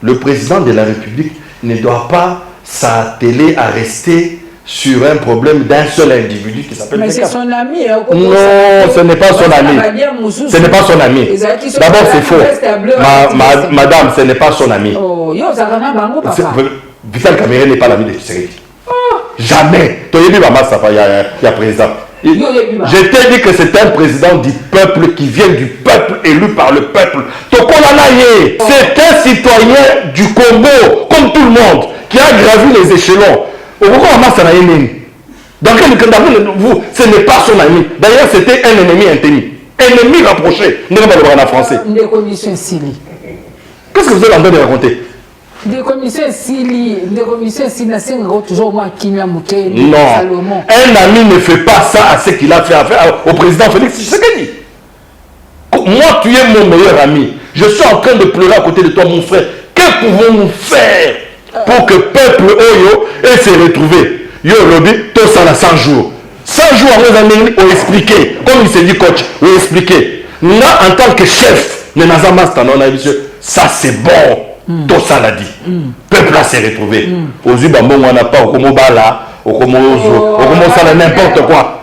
Le président de la République ne doit pas s'atteler à rester sur un problème d'un seul individu qui s'appelle... Mais c'est son ami. Non, ce n'est pas son ami. Ce n'est pas son ami. D'abord, c'est faux. Madame, ce n'est pas son ami. Oh, yo, ça va pas, papa. Vital Kamerhe n'est pas l'ami de Tshisekedi. Jamais. Tu as dit, maman, il y a président. Je t'ai dit que c'est un président du peuple qui vient du peuple, élu par le peuple. C'est un citoyen du Congo, comme tout le monde, qui a gravi les échelons. Pourquoi maman, ça n'a rien dit? Dans quel cas, ce n'est pas son ami. D'ailleurs, c'était un ennemi intime. Ennemi rapproché. Nous allons parler en français. Qu'est-ce que vous êtes en train de raconter? Des commissions Sili, c'est toujours moi qui m'a moqué. Non, un ami ne fait pas ça à ce qu'il a fait affaire au président Félix Tshisekedi. Moi, tu es mon meilleur ami. Je suis en train de pleurer à côté de toi, mon frère. Que pouvons-nous faire pour que le peuple Oyo ait se retrouvé? Yo, Lobby, tout ça là 100 jours. 100 jours avant d'amener, on expliquer. Comme il s'est dit, coach, on expliquer. Nous, en tant que chef, ça c'est bon. Tout ça l'a dit. Peuple là s'est retrouvé. Aux Ubambon, on n'a pas au Komobala, au Komozo, au Komosala, n'importe quoi.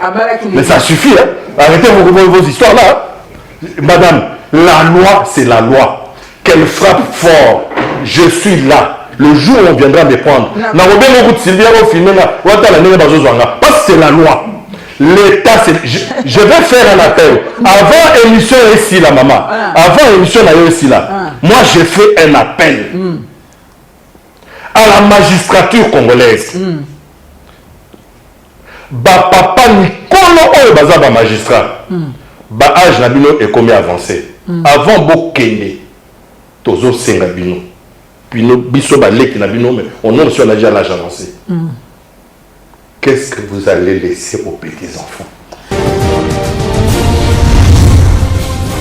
Mais ça suffit, hein. Arrêtez vos histoires là. Madame, la loi, c'est la loi. Qu'elle frappe fort. Je suis là. Le jour où on viendra me prendre. Parce que c'est la loi. L'État, je vais faire un appel. Avant émission ici, la maman. Avant émission ici, là. Moi, j'ai fait un appel à la magistrature congolaise. Ba papa Nikolo Oyo baza ba magistrat. Ba âge na bino est combien avancé. Avant Bokende, tozo senga bino. Puis nous biso ba leki na bino, mais on est sur l'âge avancé. Qu'est-ce que vous allez laisser aux petits-enfants?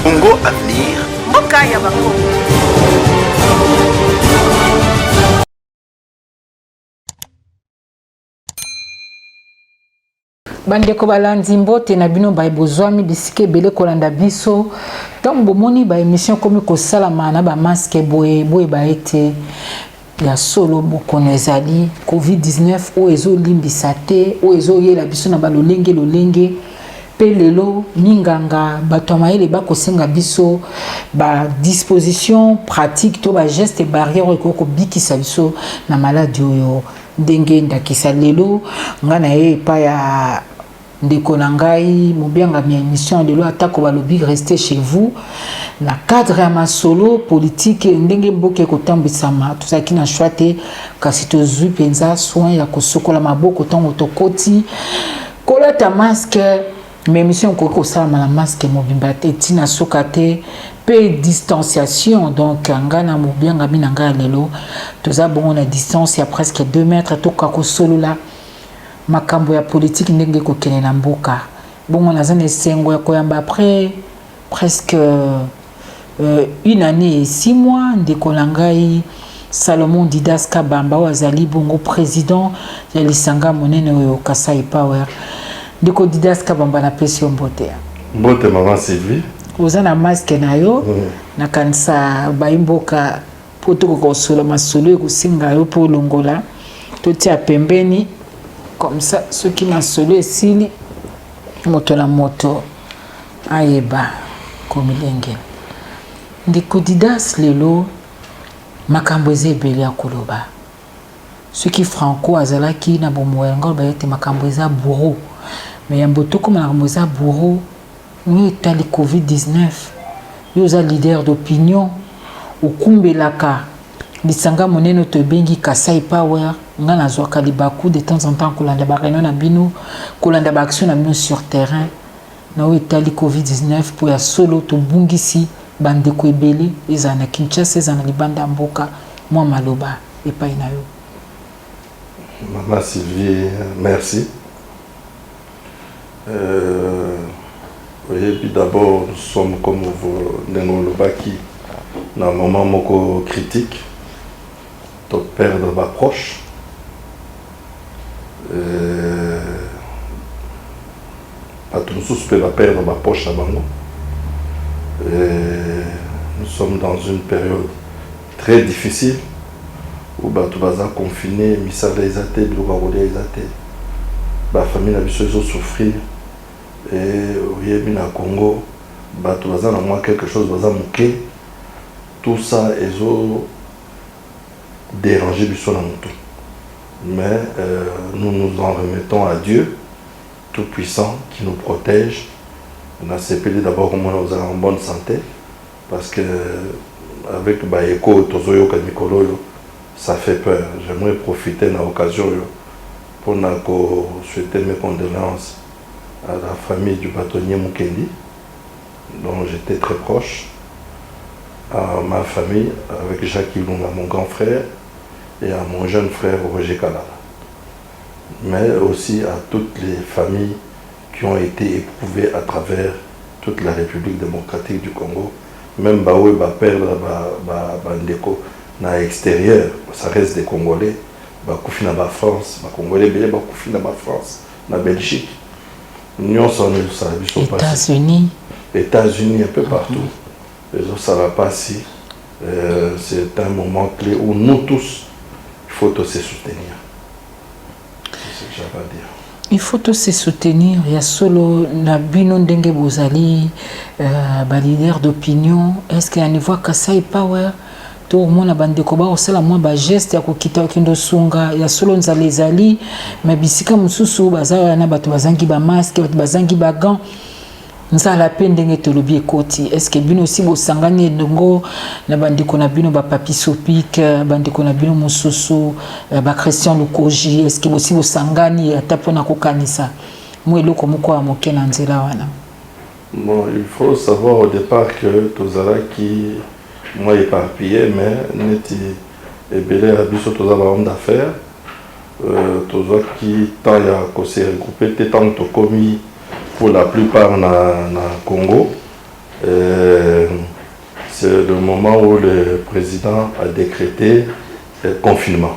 Congo Avenir. Mokaya Bako. Bandeko balandi mbote na bino ba bozwami bisike bele kolanda biso donc bomoni ba émission comme ko salama na ba masque boye ba été ya solo bokono ezali covid-19 o ezo limbisa te o ezo yela biso na balolenge pe lelo minganga bato mayele bakosenga biso ba disposition pratique to ba geste barrière ko bikisa biso na maladie oyo ndenge ndakisa lelo ngana pa ya ndeko na ngai mobianga mi émission lelo atako balobi rester chez vous na cadre ya masolo politique ndenge mboke kotambisama tozaki na choite kasi tozwi penza soin ya kosokola maboko tango tokoti kolata masque mais émission ko salama na masque mobimba te tina sokate pe distanciation donc ngana mobianga mi na ngai lelo toza bongo na distance ya presque 2 mètres toka ko solola makambo ya politique ndenge ko kene na mboka bongo na zane sengo ya koyamba après presque une année et 6 mois ndeko na ngai Salomon Didas Kabamba wazali bongo président ya lisanga monene oyo Kasai Power ndeko Didas Kabamba na pression mbote maman Sylvie oza na masque na yo na kanisa baimboka poto ko solo masolo ko singa yo po longola totia pembeni comme ça ceux qui masolo esili moto na moto ayeba komilenge ndeko Didas lelo makambo ezebeli ya koloba ceux qui franco azalaki na bomwengo ba yete makambo eza bourreau mais ya mboto comme na makambo bourreau oui tali covid-19 yoza leader d'opinion okumbelaka lisanga monene to bengi Kasai Power ngana zwaka libaku de temps en temps kolanda ba réunion na bino kolanda ba action na bino sur terrain na oui tali covid-19 pour ya solo to bungisi bandeko ebele eza na Kinshasa eza na libanda mboka mwa maloba epai na yo. Maman Sylvie, merci. Et puis d'abord, nous sommes comme vous, Nenolobaki, dans un moment moko critique, de perdre ma proche. Pas tout le monde peut perdre ma poche à Bango. Nous sommes dans une période très difficile où bato baza confiné misala ezate biloko kolia ezate ba famille na biso ezo souffrir et oyebi na Congo bato baza na moi quelque chose baza moke tout ça ezo déranger biso na moto mais nous nous en remettons à Dieu tout puissant qui nous protège. On a CPD d'abord comment nous allons en bonne santé parce que avec Baeko Tozoyo Kamikolo ça fait peur. J'aimerais profiter de l'occasion pour souhaiter mes condoléances à la famille du bâtonnier Mukendi dont j'étais très proche, à ma famille avec Jacques Ilunga, mon grand frère, et à mon jeune frère Roger Kalala, mais aussi à toutes les familles qui ont été éprouvées à travers toute la République démocratique du Congo, même Baoué perdre Bandeko na extérieur, ça reste des Congolais, Bakoufi na ba France, ba Congolais belé Bakoufi na ba France, na Belgique, Union son États-Unis un peu partout, les autres ça va pas si, c'est un moment clé où nous tous il faut se soutenir. C'est ce que j'avais à dire. Il faut tous se soutenir. Il y a solo na bino ndenge bozali ba leader d'opinion. Est-ce qu'il y a un niveau Kasai Power? Tout le monde a bandé koba osala moi ba geste ya kokita kindo sunga ya solo nzali zali mais bisika mususu baza na bato bazangi ba masque bato bazangi ba gants. Nzala pendenge tolobi ekoti. Est-ce que bino aussi bosangani ndongo na bandiko na bino ba papi sopik bandiko na bino mususu ba Christian Lukoji? Est-ce que aussi bosangani ata pona kokanisa mo eloko moko ya moke na nzela wana? Bon, il faut savoir au départ que tozala qui moi éparpillé mais neti ebele ya biso tozala homme d'affaires tozala qui tant ya ko se regrouper tant to komi pour la plupart na Congo. C'est le moment où le président a décrété le confinement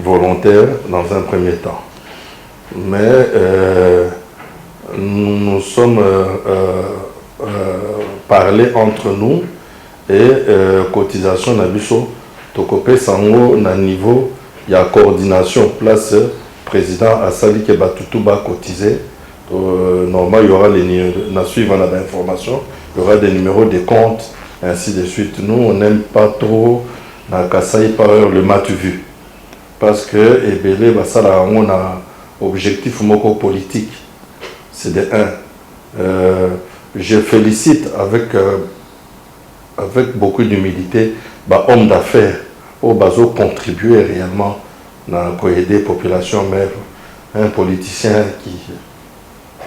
volontaire dans un premier temps. Mais nous sommes parlé entre nous et cotisation nabiso tokopé sango na niveau il y a coordination place président a sali que batutu ba cotiser normalement il y aura les na suivant la information il y aura des numéros de compte ainsi de suite. Nous on n'aime pas trop na Kasai par le matu vu parce que ebele basala on a objectif moko politique c'est de je félicite avec beaucoup d'humilité bah homme d'affaires au bazo contribuer réellement pour aider la population, mais un politicien qui,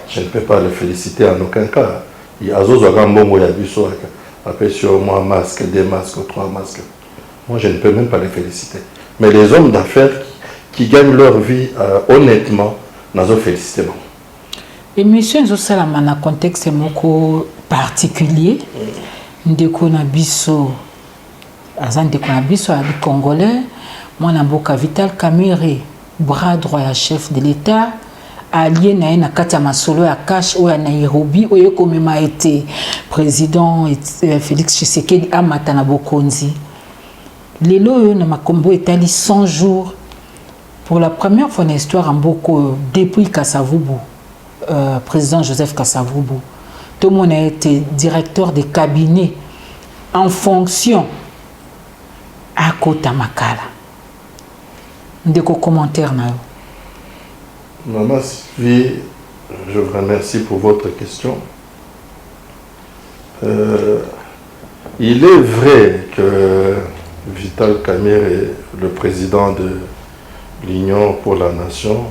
je ne peux pas le féliciter en aucun cas. Il y a sur moi masque, 2 masques, 3 masques. Moi, je ne peux même pas les féliciter. Mais les hommes d'affaires qui gagnent leur vie honnêtement, nous ont félicité. Émission Zosalama na contexte moko particulier. Ndeko na biso, azandeko na biso abi congolais. Moi, Namboka Vital Kamerhe, bras droit à chef de l'État, allié na kati ya masolo ya cash ou ya Nairobi, oyo komema été président Félix Tshisekedi amata na bokonzi. Lelo yo na makombo etali 100 jours pour la première fois dans l'histoire en Mboko depuis Kasavubu, président Joseph Kasavubu. Tout le monde a été directeur de cabinet en fonction à Kota Makala. Des commentaires. Maman Sylvie, je vous remercie pour votre question. Il est vrai que Vital Kamerhe, le président de l'Union pour la Nation,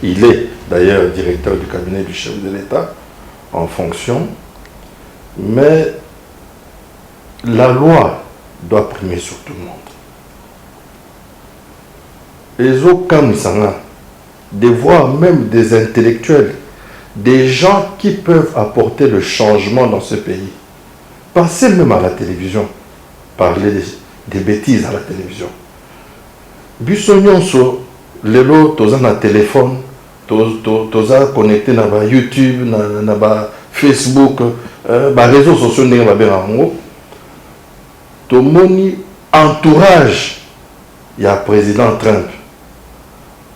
il est d'ailleurs directeur du cabinet du chef de l'État en fonction, mais la loi doit primer sur tout le monde. Les autres de voir même des intellectuels, des gens qui peuvent apporter le changement dans ce pays. Passez même à la télévision, parler des bêtises à la télévision. Bissonion sur lelo toza na téléphone, toza connecté na ba YouTube, na ba Facebook, ba réseaux sociaux ndenge ba benga ngo. tomoni entourage il y a président Trump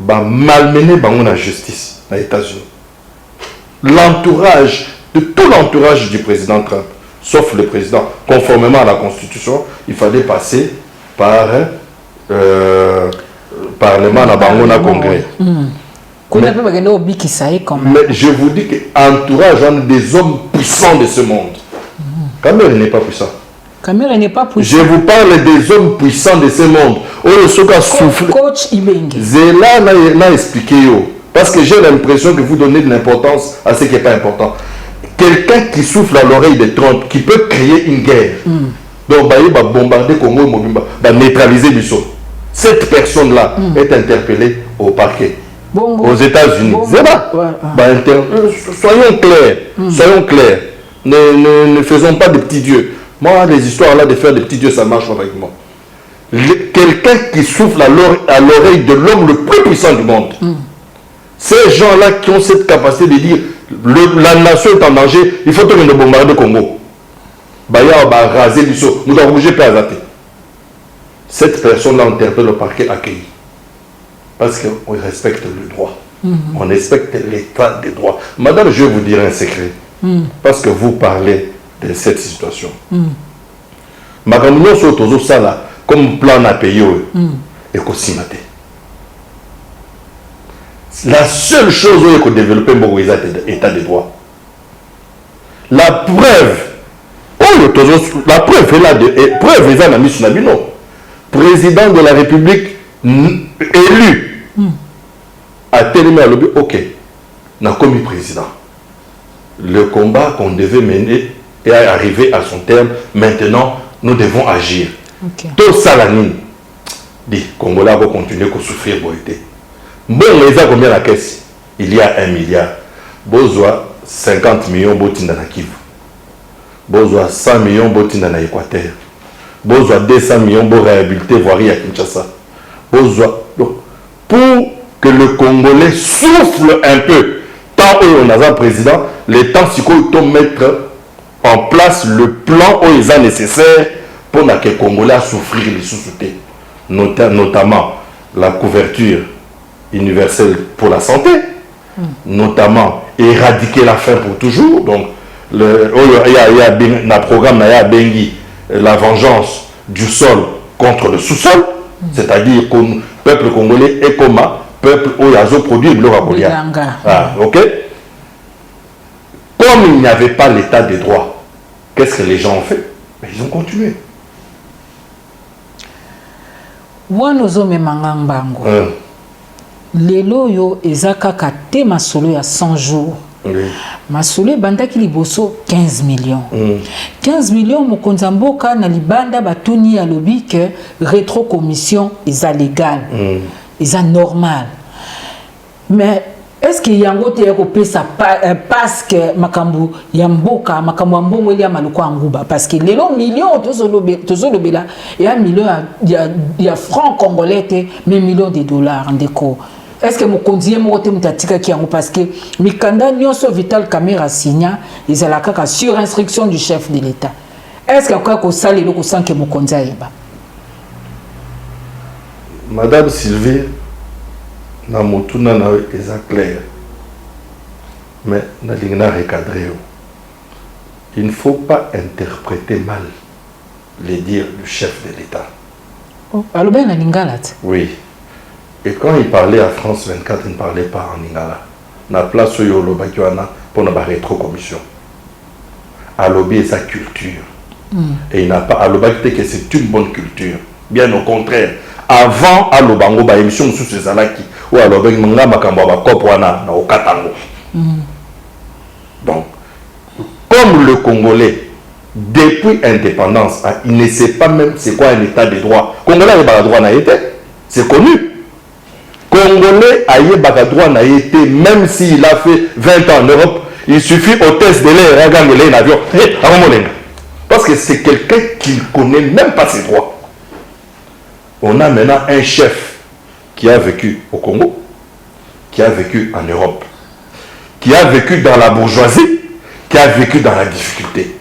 va malmener la justice aux États-Unis. L'entourage de tout l'entourage du président Trump, sauf le président, conformément à la Constitution, il fallait passer par Parlement à Bangona Congrès. Mais je vous dis que l'entourage des hommes puissants de ce monde. Cameroun n'est pas puissant. Cameroun n'est pas puissant. Je vous parle des hommes puissants de ce monde. Coach Ibengue. Zéla n'a expliqué. Parce que j'ai l'impression que vous donnez de l'importance à ce qui n'est pas important. Quelqu'un qui souffle à l'oreille de Trump, qui peut créer une guerre. Donc, il va bombarder Congo, va neutraliser du sol. Cette personne-là est interpellée au parquet. Aux États-Unis. Soyons clairs. Soyons clairs. Ne faisons pas de petits dieux. Moi, les histoires là de faire des petits dieux, ça marche avec moi. Quelqu'un qui souffle à l'oreille de l'homme le plus puissant du monde. Ces gens-là qui ont cette capacité de dire la nation est en danger, il faut que nous bombardions le Congo. Baya va raser du sol. Nous devons bouger pas. Cette personne-là interpelle le parquet accueilli. Parce qu'on respecte le droit. On respecte l'état des droits. Madame, je vais vous dire un secret. Parce que vous parlez de cette situation. Madame, sur tout ça là, comme plan à payer, et qu'on s'y mette. La seule chose où il faut développer l'état de droit. La preuve, la preuve est là, preuve est là, président de la République élu a tellement lobby, ok, n'a commis président. Le combat qu'on devait mener est arrivé à son terme. Maintenant, nous devons agir. Tout ça, la mine, dit, Congolais va continuer à souffrir. Bon, les a combien la caisse? Il y a 1 milliard. Besoin 50 millions botinda na Kivu. Besoin 100 millions botinda na Équateur. Besoin 200 millions pour réhabiliter voirie à Kinshasa. Besoin pour que le Congolais souffle un peu. Tant où on a un président, les temps si qu'on mettre en place le plan où il est nécessaire pour que les Congolais souffrir les sous-soutés. Notamment la couverture universelle pour la santé, notamment éradiquer la faim pour toujours. Donc, il y a un programme, la vengeance du sol contre le sous-sol, c'est-à-dire que le peuple congolais est comme un peuple où il y a produit le ok. Comme il n'y avait pas l'état des droits, qu'est-ce que les gens ont fait? Mais ils ont continué. Lelo yo ezakaka te masolo ya 100 jours. Masolo bandaki liboso 15 millions. 15 millions mokonza mboka na libanda batuni ya lobi que rétro commission eza légal. Eza normal. Mais est-ce que yango te ko pesa parce que makambu ya mboka makambu ya mbongo eli ya maluko nguba parce que lelo millions tozolobela ya millions ya francs congolais te mais millions de dollars ndeko. Est-ce que mokonzi mo te mutatika ki yango parce que mikanda nyonso Vital Kamerhe signa ezala kaka sur instruction du chef de l'État. Est-ce que quoi ko sali le ko sanke mokonzi ayeba? Madame Sylvie na motuna na eza clair. Mais na lingna recadrer. Il ne faut pas interpréter mal les dires du chef de l'État. Oh, alors ben na lingala. Oui. Et quand il parlait à France 24, il ne parlait pas en lingala. Na place où yolo bakiwana pour na rétro-commission. À lobby sa culture. Et il n'a pas à l'obacté que c'est une bonne culture. Bien au contraire. Avant à l'obango ba émission sous ces alaki ou à l'obeng manga makambo ba kopwana na okatango. Donc comme le Congolais depuis indépendance, il ne sait pas même c'est quoi un état de droit. Congolais a pas droit na été, c'est connu. Congolais a pas droit na été même s'il a fait 20 ans en Europe, il suffit au test de l'air à gagner l'avion. Parce que c'est quelqu'un qui ne connaît même pas ses droits. On a maintenant un chef qui a vécu au Congo, qui a vécu en Europe, qui a vécu dans la bourgeoisie, qui a vécu dans la difficulté.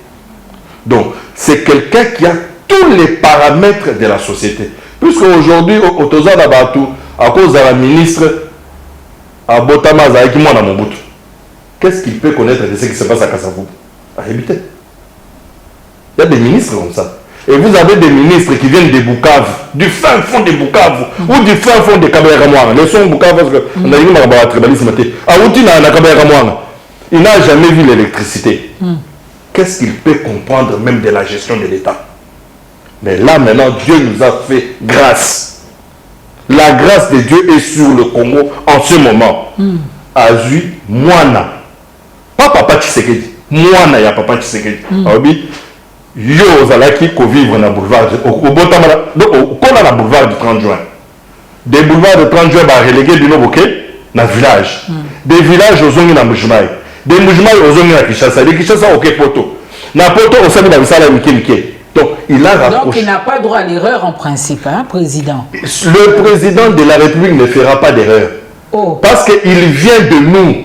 Donc, c'est quelqu'un qui a tous les paramètres de la société. Puisque aujourd'hui, au Toza Nabatou, à cause de la ministre, à Botama Zaki Mwana Mobutu, qu'est-ce qu'il peut connaître de ce qui se passe à Kassavou? À Rébité. Il y a des ministres comme ça. Et vous avez des ministres qui viennent des Bukavu, du fin fond des Bukavu, ou du fin fond des Kabayaramoana. Le son Bukavu, parce que on a dit que tribalisme. Il n'a jamais vu l'électricité. Qu'est-ce qu'il peut comprendre même de la gestion de l'État? Mais là, maintenant, Dieu nous a fait grâce. La grâce de Dieu est sur le Congo en ce moment. Azui, Moana. Pas Papa Tshisekedi. Moana, il y a Papa Tshisekedi. Yo, Zalaki, ko vivre dans le boulevard. Au boulevard du 30 juin. Des boulevards de 30 juin, bah, relégués du Noboké, dans le village. Des villages aux zones de Moujimaï. Des Moujimaï aux zones de Kishasa. Des Kishasa au Poto. Na Poto, au sein de la Vissala, donc, il a rapproché. Donc, il n'a pas droit à l'erreur en principe, hein, président. Le président de la République ne fera pas d'erreur. Oh. Parce qu'il vient de nous.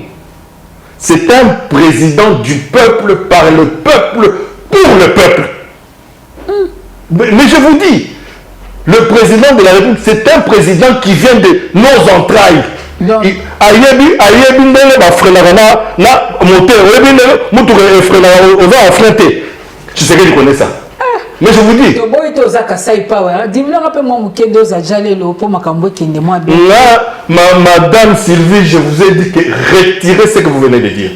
C'est un président du peuple, par le peuple, pour le peuple. Mais je vous dis, le président de la République, c'est un président qui vient de nos entrailles. Tu sais qu'il connaît ça. Mais je vous dis. Madame Sylvie, je vous ai dit que retirez ce que vous venez de dire.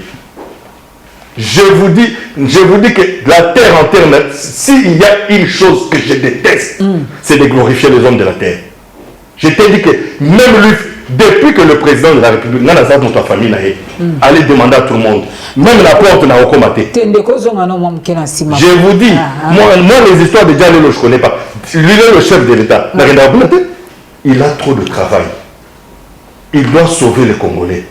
Je vous dis que la terre entière, s'il y a une chose que je déteste, c'est de glorifier les hommes de la terre. Je t'ai dit que même lui, depuis que le président de la République n'a pas dans ta famille, allez demander à tout le monde. Même la porte n'a pas maté. Je vous dis, moi les histoires de Diallo, je ne connais pas. Lui est le chef de l'État. Il a trop de travail. Il doit sauver les Congolais.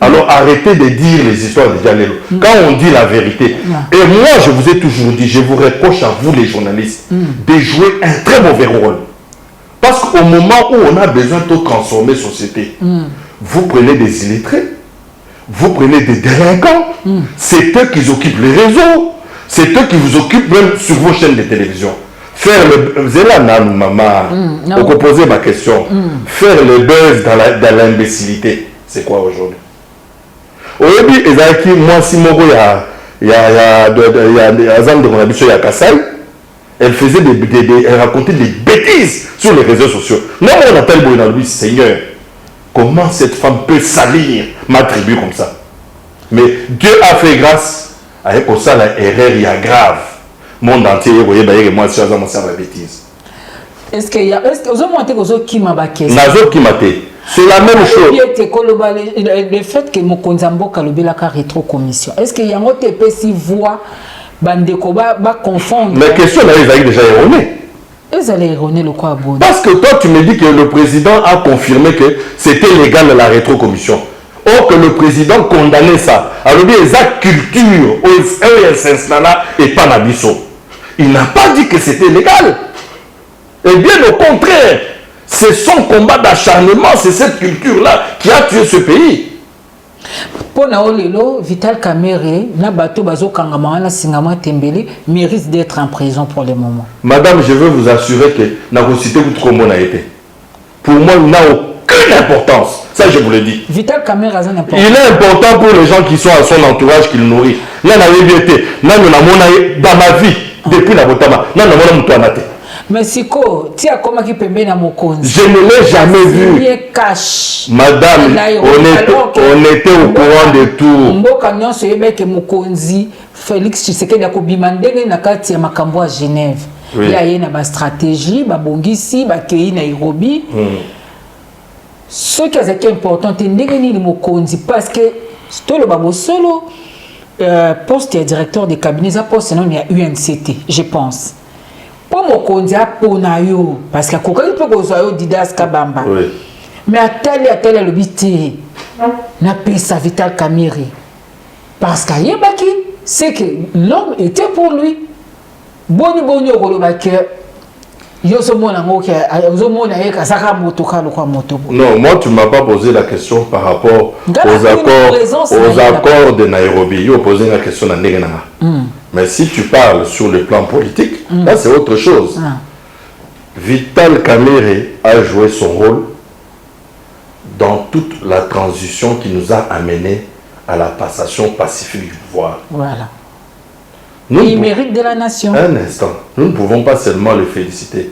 Alors arrêtez de dire les histoires de Diallo. Quand on dit la vérité, et moi je vous ai toujours dit, je vous reproche à vous les journalistes de jouer un très mauvais rôle. Parce qu'au moment où on a besoin de transformer la société, vous prenez des illettrés, vous prenez des délinquants, c'est eux qui occupent les réseaux, c'est eux qui vous occupent même sur vos chaînes de télévision. Faire le... Vous êtes là, maman, pour poser ma question. Faire le buzz dans l'imbécilité, c'est quoi aujourd'hui? Au début, moi, si il y a Azam de Monabiso, il y a Kassai, elle faisait elle racontait des bêtises sur les réseaux sociaux. Non, on appelle Boyna lui, Seigneur, comment cette femme peut salir ma tribu comme ça? Mais Dieu a fait grâce à ça, la erreur, il y a grave. Monde entier, vous voyez, moi, je suis la bêtise. Est-ce qu'il y a... Est-ce que vous avez dit que c'est la même chose. Le fait que Mokonzambo Kalobela ka rétro-commission, est-ce qu'il y a un autre si voix Bandeko va confondre? Mais question là, ils ont déjà erroné. Ils allaient erroner le quoi? Parce que toi, tu me dis que le président a confirmé que c'était légal la rétro-commission. Or que le président condamnait ça. Alors, il y a une culture, et pas Nabiso. Il n'a pas dit que c'était légal. Et bien au contraire, c'est son combat d'acharnement, c'est cette culture-là qui a tué ce pays. Pour Naolelo, Vital Kamerhe, Nabato Bazo Kangamana, Singama Tembele, mérite d'être en prison pour le moment. Madame, je veux vous assurer que Nagosité Outromon a été. Pour moi, il n'a aucune importance. Ça, je vous le dis. Vital Kamerhe a un important. Il est important pour les gens qui sont à son entourage, qu'il nourrit. Là, on avait bien été. Là, dans ma vie, depuis la Botama, là, on a mon toit. Mais Siko, tu as comment qui peut bien à Mokonzi? Je ne l'ai jamais vu. Madame, on était au courant de tout. Mboka nyonso yebeke Mokonzi, Félix Tshisekedi akobimandenge na kati ya makambo à Genève. Il y a une stratégie, ba bongisi, ba kei Nairobi. Ce qui est important, c'est ndenge Mokonzi parce que tout le babo solo poste directeur de cabinet, ça poste non il y a UNCT, je pense. Pour Mokonzi pour nayo parce que kokali peut gozoyo Didas Kabamba. Mais à tel le biti na pesa Vital Kamerhe parce qu'ayebaki c'est que l'homme était pour lui. Boni okoloba que Non, moi tu ne m'as pas posé la question par rapport aux accords de Nairobi. Tu as posé la question à Ndegenanga. Mais si tu parles sur le plan politique, là c'est autre chose. Vital Kamerhe a joué son rôle dans toute la transition qui nous a amené à la passation pacifique du pouvoir. Voilà. Il mérite de la nation. Un instant, nous ne pouvons pas seulement le féliciter,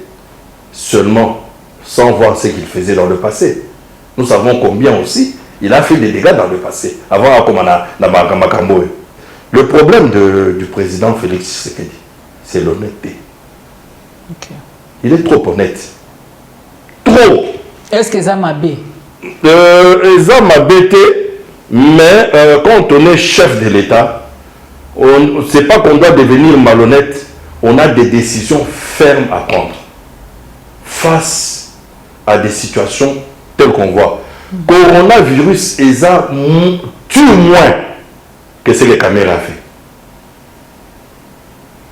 seulement sans voir ce qu'il faisait dans le passé. Nous savons combien aussi il a fait des dégâts dans le passé, avant comme Makambo. Le problème du président Félix Tshisekedi, c'est l'honnêteté. Okay. Il est trop honnête. Trop. Est-ce que ça m'a bé? Ça m'a bêté, mais quand on est chef de l'État, c'est pas qu'on doit devenir malhonnête, on a des décisions fermes à prendre face à des situations telles qu'on voit. Coronavirus, ça tue moins que ce que les caméras ont fait.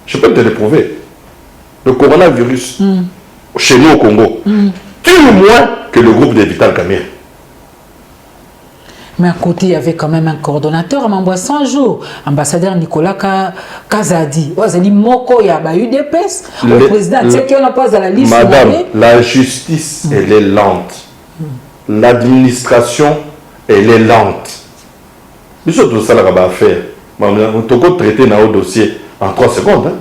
Je peux te le prouver. Le coronavirus, chez nous au Congo, tue moins que le groupe de Vital Kamerhe. Mais à côté, il y avait quand même un coordonnateur à Mambwa 100 jours, ambassadeur Nicolas Kazadi. Il moko ya ba UDPS, le président, c'est qu'on n'a pas à la liste. Madame, la justice, elle est lente. L'administration, elle est lente. Nous sommes tous ça là à faire. On peut traiter dans le dossier en 3 secondes.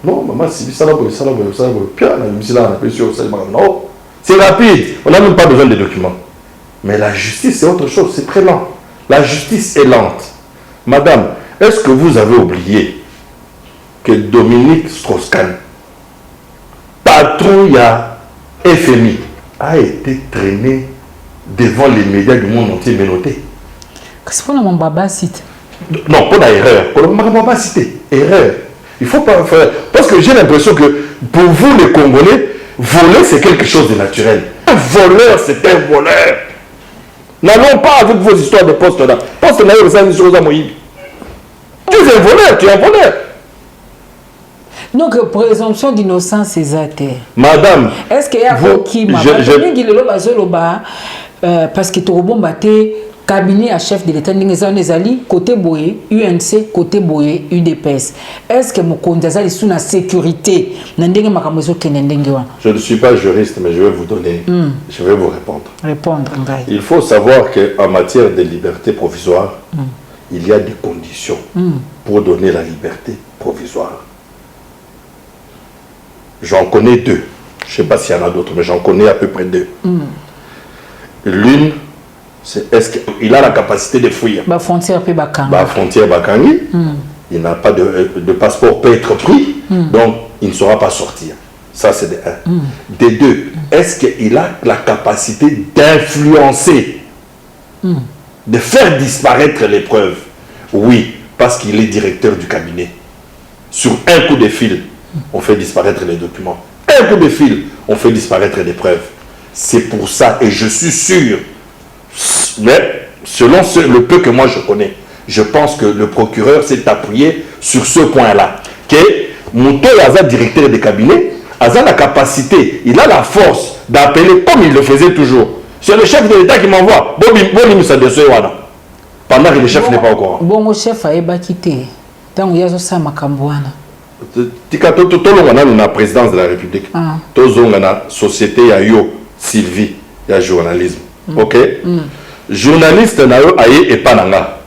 Non, maman, si ça là, c'est rapide. On n'a même pas besoin de documents. Mais la justice, c'est autre chose, c'est très lent. La justice est lente. Madame, est-ce que vous avez oublié que Dominique Strauss-Kahn, patron de FMI, a été traîné devant les médias du monde entier menotté? Qu'est-ce que mon baba cite? Non, pas d'erreur. Pour mon baba cité, erreur. Il ne faut pas faire. Parce que j'ai l'impression que pour vous, les Congolais, voler, c'est quelque chose de naturel. Un voleur, c'est un voleur. N'allons pas avec vos histoires de poste là. Poste là, c'est une chose à Moïse. Tu es un voleur, tu es un voleur. Donc, présomption d'innocence, c'est ça. Madame, est-ce qu'il y a qui m'a parce que tu as cabinet à chef de l'État, côté Boye, UNC, côté Boye, UDPS. Est-ce que mon condamné est sous la sécurité? Je ne suis pas juriste, mais je vais vous donner, je vais vous répondre. Il faut savoir qu'en matière de liberté provisoire, il y a des conditions pour donner la liberté provisoire. J'en connais 2. Je ne sais pas s'il y en a d'autres, mais j'en connais à peu près 2. L'une, c'est est-ce qu'il a la capacité de fuir? Frontière Bakangi. Il n'a pas de passeport, peut être pris, donc il ne saura pas sortir. Ça, c'est de 1. De 2, est-ce qu'il a la capacité d'influencer, de faire disparaître les preuves? Oui, parce qu'il est directeur du cabinet. Sur un coup de fil, on fait disparaître les documents. Un coup de fil, on fait disparaître les preuves. C'est pour ça, et je suis sûr, mais selon le peu que moi je connais, je pense que le procureur s'est appuyé sur ce point-là. Que Mouto Aza, directeur de cabinet, a la capacité, il a la force d'appeler comme il le faisait toujours. C'est le chef de l'État qui m'envoie. Pendant que le chef n'est pas au courant. Bon, mon chef a quitté. Tant qu'il y a ça, Makambouana. Tika la présidence de la République. La société ya yo Sylvie, ya journalisme. OK? Journaliste na yo aye epananga.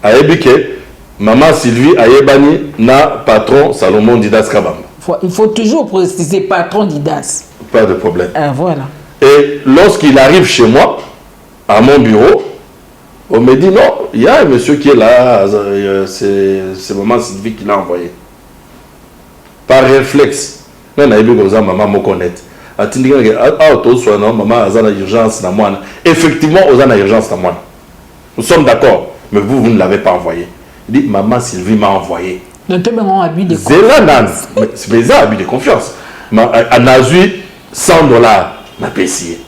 Ayebi ke maman Sylvie aye bani na patron Salomon Didas Kabamba. Il faut toujours préciser patron Didas. Pas de problème. Voilà. Et lorsqu'il arrive chez moi, à mon bureau, on me dit non, il y a un monsieur qui est là, c'est maman Sylvie qui l'a envoyé. Par réflexe, maman me connaît. Effectivement, aux en urgence à moi. Nous sommes d'accord, mais vous ne l'avez pas envoyé. Il dit maman Sylvie m'a envoyé. C'est un abus de confiance. Elle a eu $100 na payé.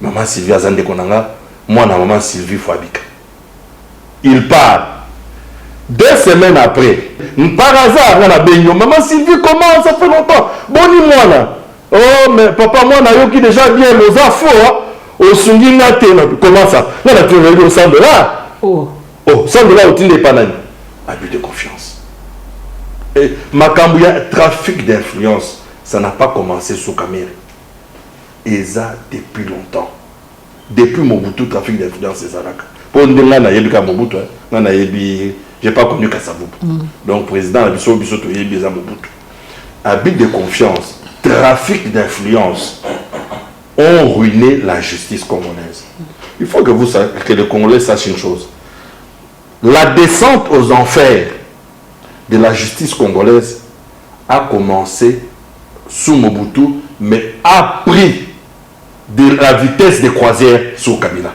Maman Sylvie a zandé konanga, moi na maman Sylvie Fabika. Il part. 2 semaines après, par hasard, on a baigné. Maman Sylvie, comment ça fait longtemps? Boni moi là. Oh, mais papa, moi, qui déjà bien nos affaires, au Sungi Nate, comment ça? Là, on a trouvé au 100 $. Oh. Oh, 100 $, au Tinde Panani. Abus de confiance. Et Makambouya, trafic d'influence, ça n'a pas commencé sous Kamere. Et ça, depuis longtemps. Depuis Mobutu, trafic d'influence, c'est ça. Pour nous dire, Mobutu, j'ai pas connu Kassavou. Donc, président, Abisso Bissoto, Mobutu. Abus de confiance, trafic d'influence ont ruiné la justice congolaise. Il faut que les Congolais sachent une chose. La descente aux enfers de la justice congolaise a commencé sous Mobutu, mais a pris de la vitesse de croisière sous Kabila.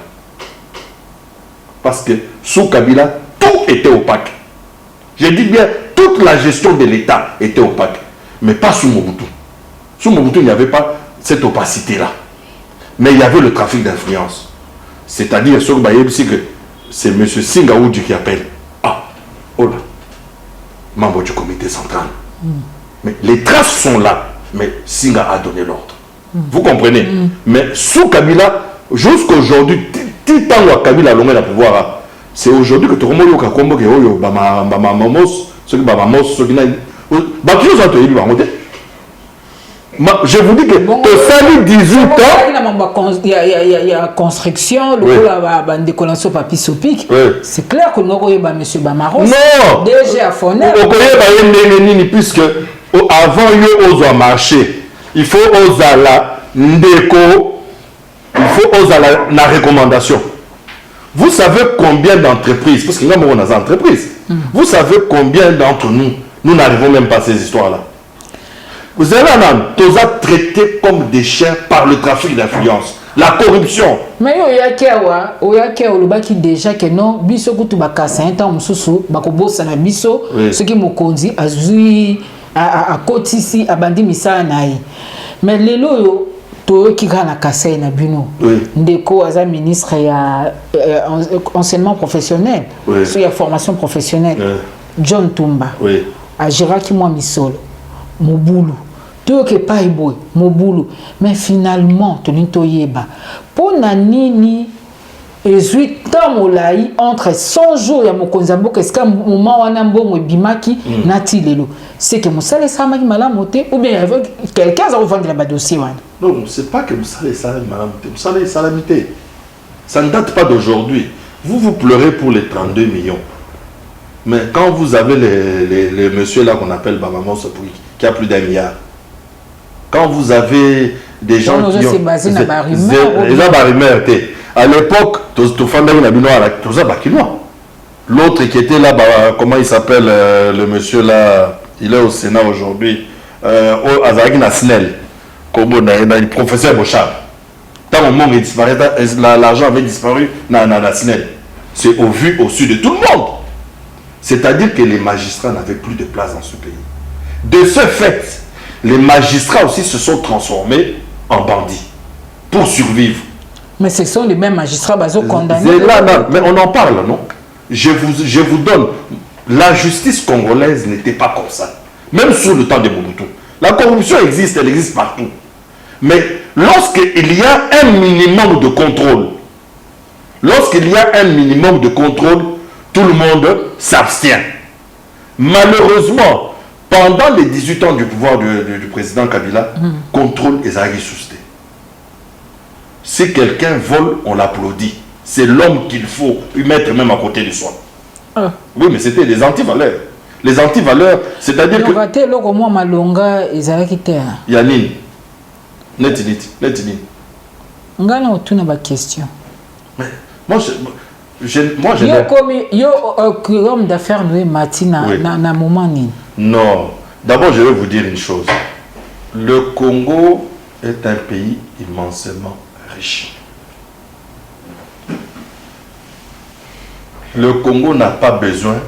Parce que sous Kabila, tout était opaque. Je dis bien, toute la gestion de l'État était opaque. Mais pas sous Mobutu. Sous Mobutu, il n'y avait pas cette opacité-là. Mais il y avait le trafic d'influence. C'est-à-dire, que c'est M. Singaoudji qui appelle. Ah, oh là, membre du comité central. Mais les traces sont là. Mais Singa a donné l'ordre. Vous comprenez? Mais sous Kabila, jusqu'aujourd'hui, tant que Kabila a l'ongé le pouvoir, c'est aujourd'hui que tout le monde a combattu ceux qui je vous dis que tu sali 18 ans. Il y a construction, c'est clair que nous avons M. Bamaros. Non! Déjà à Fonel. Puisque avant eux ont marché, il faut oser la ndeko, il faut oser la recommandation. Vous savez combien d'entreprises, parce que nous avons des entreprises, vous savez combien d'entre nous, nous n'arrivons même pas à ces histoires-là. Vous avez tous traités comme des chiens par le trafic d'influence, la corruption. Mais il y a qui déjà que non, biso kutu bakasa un temps mususu bakobosa na biso ce qui mokonzi azui a kotisi abandi misala nayi. Mais lelo yo to ki kana kasai na bino. Ndeko aza ministre ya enseignement professionnel, sur la formation professionnelle. John Tumba. A Giraki moi misolo. Mobulu. Que pas boy, mon boulot. Mais finalement, tu n'as pas. Pour Nanini, et 8 ans entre 100 jours, il y a mon konzambo, qu'est-ce qu'un moment où on a un bon bimaki, nati lelo. C'est que mon salaire ça m'a malamoté, ou bien quelqu'un a revendu la dossier. Non, c'est pas que mon salaire ça m'a malamoté. Mon salaire salamité. Ça ne date pas d'aujourd'hui. Vous pleurez pour les 32 millions. Mais quand vous avez les messieurs là qu'on appelle Bamamo Sopouik, qui a plus d'1 milliard. Quand vous avez des gens qui ont... À l'époque, l'autre qui était là, comment il s'appelle, le monsieur là, il est au Sénat aujourd'hui, Azaraki Nasnel, le professeur Bochab. Tant au moment où il disparaît, l'argent avait disparu dans Nasnel. C'est au vu, au su de tout le monde. C'est-à-dire que les magistrats n'avaient plus de place dans ce pays. De ce fait, les magistrats aussi se sont transformés en bandits pour survivre. Mais ce sont les mêmes magistrats condamnés. Là, non, mais on en parle, non? Je vous donne. La justice congolaise n'était pas comme ça. Même sous le temps de Mobutu. La corruption existe, elle existe partout. Mais lorsqu'il y a un minimum de contrôle, tout le monde s'abstient. Malheureusement, pendant les 18 ans du pouvoir du président Kabila, contrôle et susté. Si quelqu'un vole, on l'applaudit. C'est l'homme qu'il faut lui mettre même à côté de soi. Oui, mais c'était les antivaleurs. Les antivaleurs, c'est-à-dire que... Yanine, netini. On a une question. Moi, je homme d'affaires nous matina na moment ni. Non. D'abord, je vais vous dire une chose. Le Congo est un pays immensément riche. Le Congo n'a pas besoin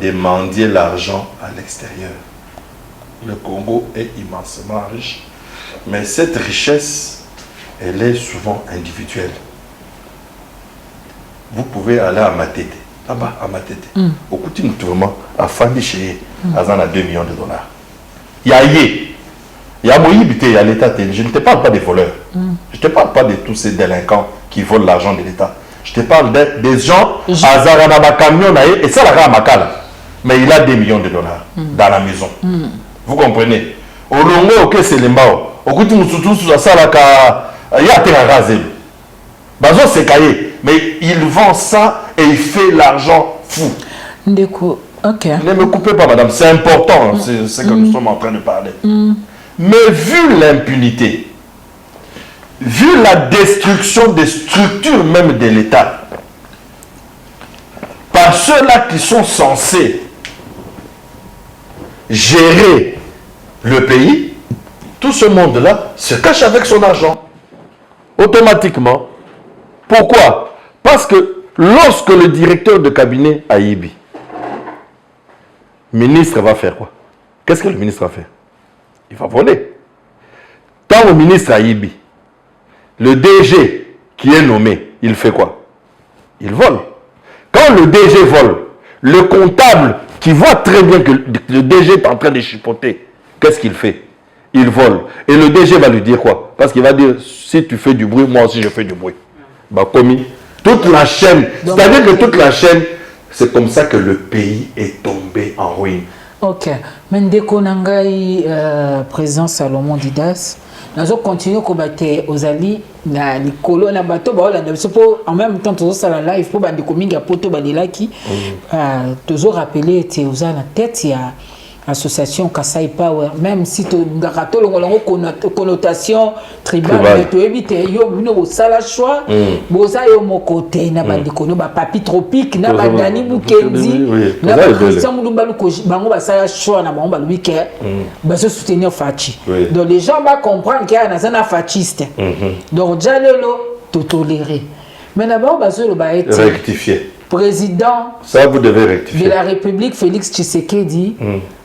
de mendier l'argent à l'extérieur. Le Congo est immensément riche. Mais cette richesse, elle est souvent individuelle. Vous pouvez aller à Matete. Ah bah, à ma tête. Au coup, tu vraiment à Fandi chez Azan à 2 millions de dollars. Il y a Yé. Il y a Moïbité, il y a l'État. Je ne te parle pas des voleurs. Je ne te parle pas de tous ces délinquants qui volent l'argent de l'État. Je te parle des gens, Azarana ma camion, et ça, la Makala. Mais il a 2 millions de dollars dans la maison. Vous comprenez? Au Longo, ok, c'est les Mbao. Au coup, tu me soutiens, ça, il y a Terra Bazo, c'est caillé. Mais il vend ça et il fait l'argent fou. Ndeko, ok. Ne me coupez pas, madame, c'est important, c'est ce que nous sommes en train de parler. Mais vu l'impunité, vu la destruction des structures même de l'État, par ceux-là qui sont censés gérer le pays, tout ce monde-là se cache avec son argent. Automatiquement. Pourquoi? Parce que lorsque le directeur de cabinet a Ibi, le ministre va faire quoi? Qu'est-ce que le ministre va faire? Il va voler. Quand le ministre a Ibi, le DG qui est nommé, il fait quoi? Il vole. Quand le DG vole, le comptable qui voit très bien que le DG est en train de chipoter, qu'est-ce qu'il fait? Il vole. Et le DG va lui dire quoi? Parce qu'il va dire, si tu fais du bruit, moi aussi je fais du bruit. Bah, commis. Toute la chaîne, c'est-à-dire que toute la chaîne, c'est comme ça que le pays est tombé en ruine. Ok. Mais ndeko nangai président Salomon Didas, nous allons continuer à combattre aux alliés, les colons, les bateaux, en même temps, tous ça la live pour bandi kominga poto bandi laki, toujours rappeler que aux la tête il y a association Kasai Power, même si tu as connotation tribale, tu évites yo sala choix, boza yo mokote na bandi kono ba papi tropique na bandani Mukendi na ba Christian Mulumba bango ba sala choix na bango ba week-end ba se soutenir Fachi. Donc les gens vont comprendre qu'il y a un fasciste. Donc déjà lelo to tolérer. Mais d'abord ba se le ba être rectifier. Président ça vous devez rectifier. De la République Félix Tshisekedi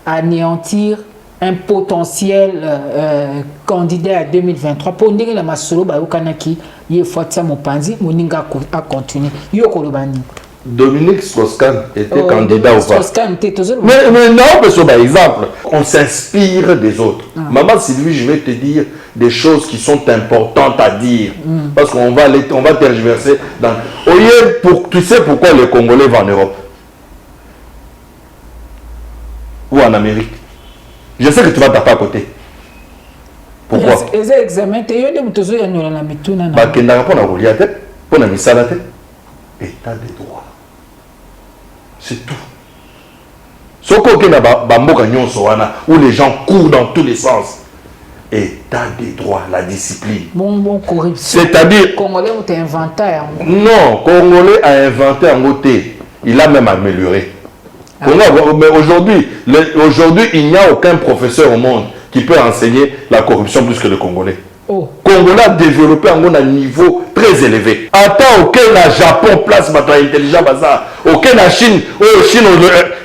anéantir un potentiel candidat à 2023 pour dire la masolo ba ukanaki ye Fatsa Mopanzi moninga a continuer yo kolobani. Dominique Strauss-Kahn était candidat ou pas? Mais non, parce que par exemple, on s'inspire des autres. Maman Sylvie, je vais te dire des choses qui sont importantes à dire. Parce qu'on va tergiverser dans... Tu sais pourquoi les Congolais vont en Europe? Ou en Amérique? Je sais que tu vas taper à côté. Pourquoi? Les examens, tu as État de droit. C'est tout. Ce qu'on a où les gens courent dans tous les sens. État de droit, la discipline. Bon, corruption. C'est-à-dire... Congolais ont inventé. Non, Congolais a inventé un côté. Il a même amélioré. Mais aujourd'hui, il n'y a aucun professeur au monde qui peut enseigner la corruption plus que le Congolais. Congolais a développé un niveau très élevé. Attends, aucun à Japon place maintenant intelligent bazar. Aucun à Chine,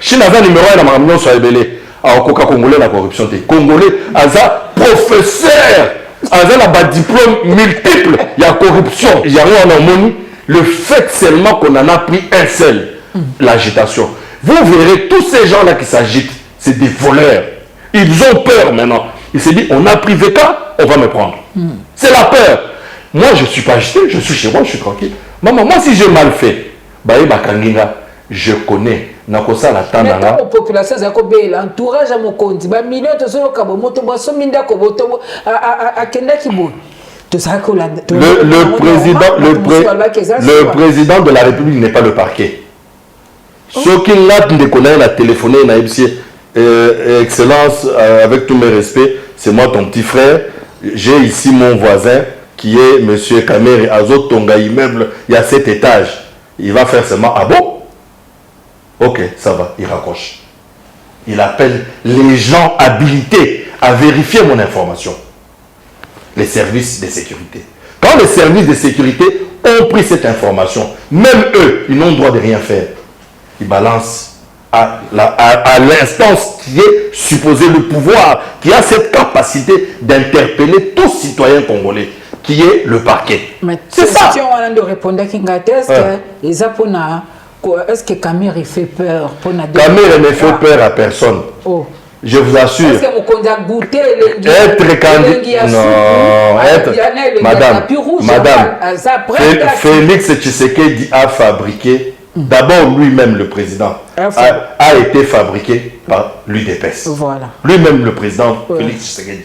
Chine a un numéro 1 dans ma réunion sur Ebélé. Alors, Congolais la corruption. Congolais a un professeur, a un diplôme multiple. Il y a corruption. Il y a un harmonie. Le fait seulement qu'on en a pris un seul, l'agitation. Vous verrez tous ces gens-là qui s'agitent, c'est des voleurs. Ils ont peur maintenant. Ils se disent, on a pris VK, on va me prendre. C'est la peur. Moi, je ne suis pas agité, je suis chez moi, je suis tranquille. Maman, moi, si j'ai mal fait, je connais. Mais la population, l'entourage à mon compte, millions de personnes le président de la République n'est pas le parquet. Ceux qui l'ont connaît, la téléphoné, Excellence, avec tous mes respects, c'est moi ton petit frère. J'ai ici mon voisin qui est M. Kamere Azot Tonga immeuble, il y a 7 étages. Il va faire seulement, ah bon? Ok, ça va, il raccroche. Il appelle les gens habilités à vérifier mon information. Les services de sécurité. Quand les services de sécurité ont pris cette information, même eux, ils n'ont le droit de rien faire. Ils balancent à l'instance qui est supposée le pouvoir, qui a cette capacité d'interpeller tout citoyen congolais, qui est le parquet. C'est ça. Si on a répondre à les est-ce que Camille fait peur pour Camille ne fait peur à personne. Oh. Je vous assure. Est-ce que vous avez goûté être candidat? Non, madame, Félix Tshisekedi a fabriqué, d'abord lui-même le président, a été fabriqué par l'UDPS. Voilà. Lui-même le président Félix Tshisekedi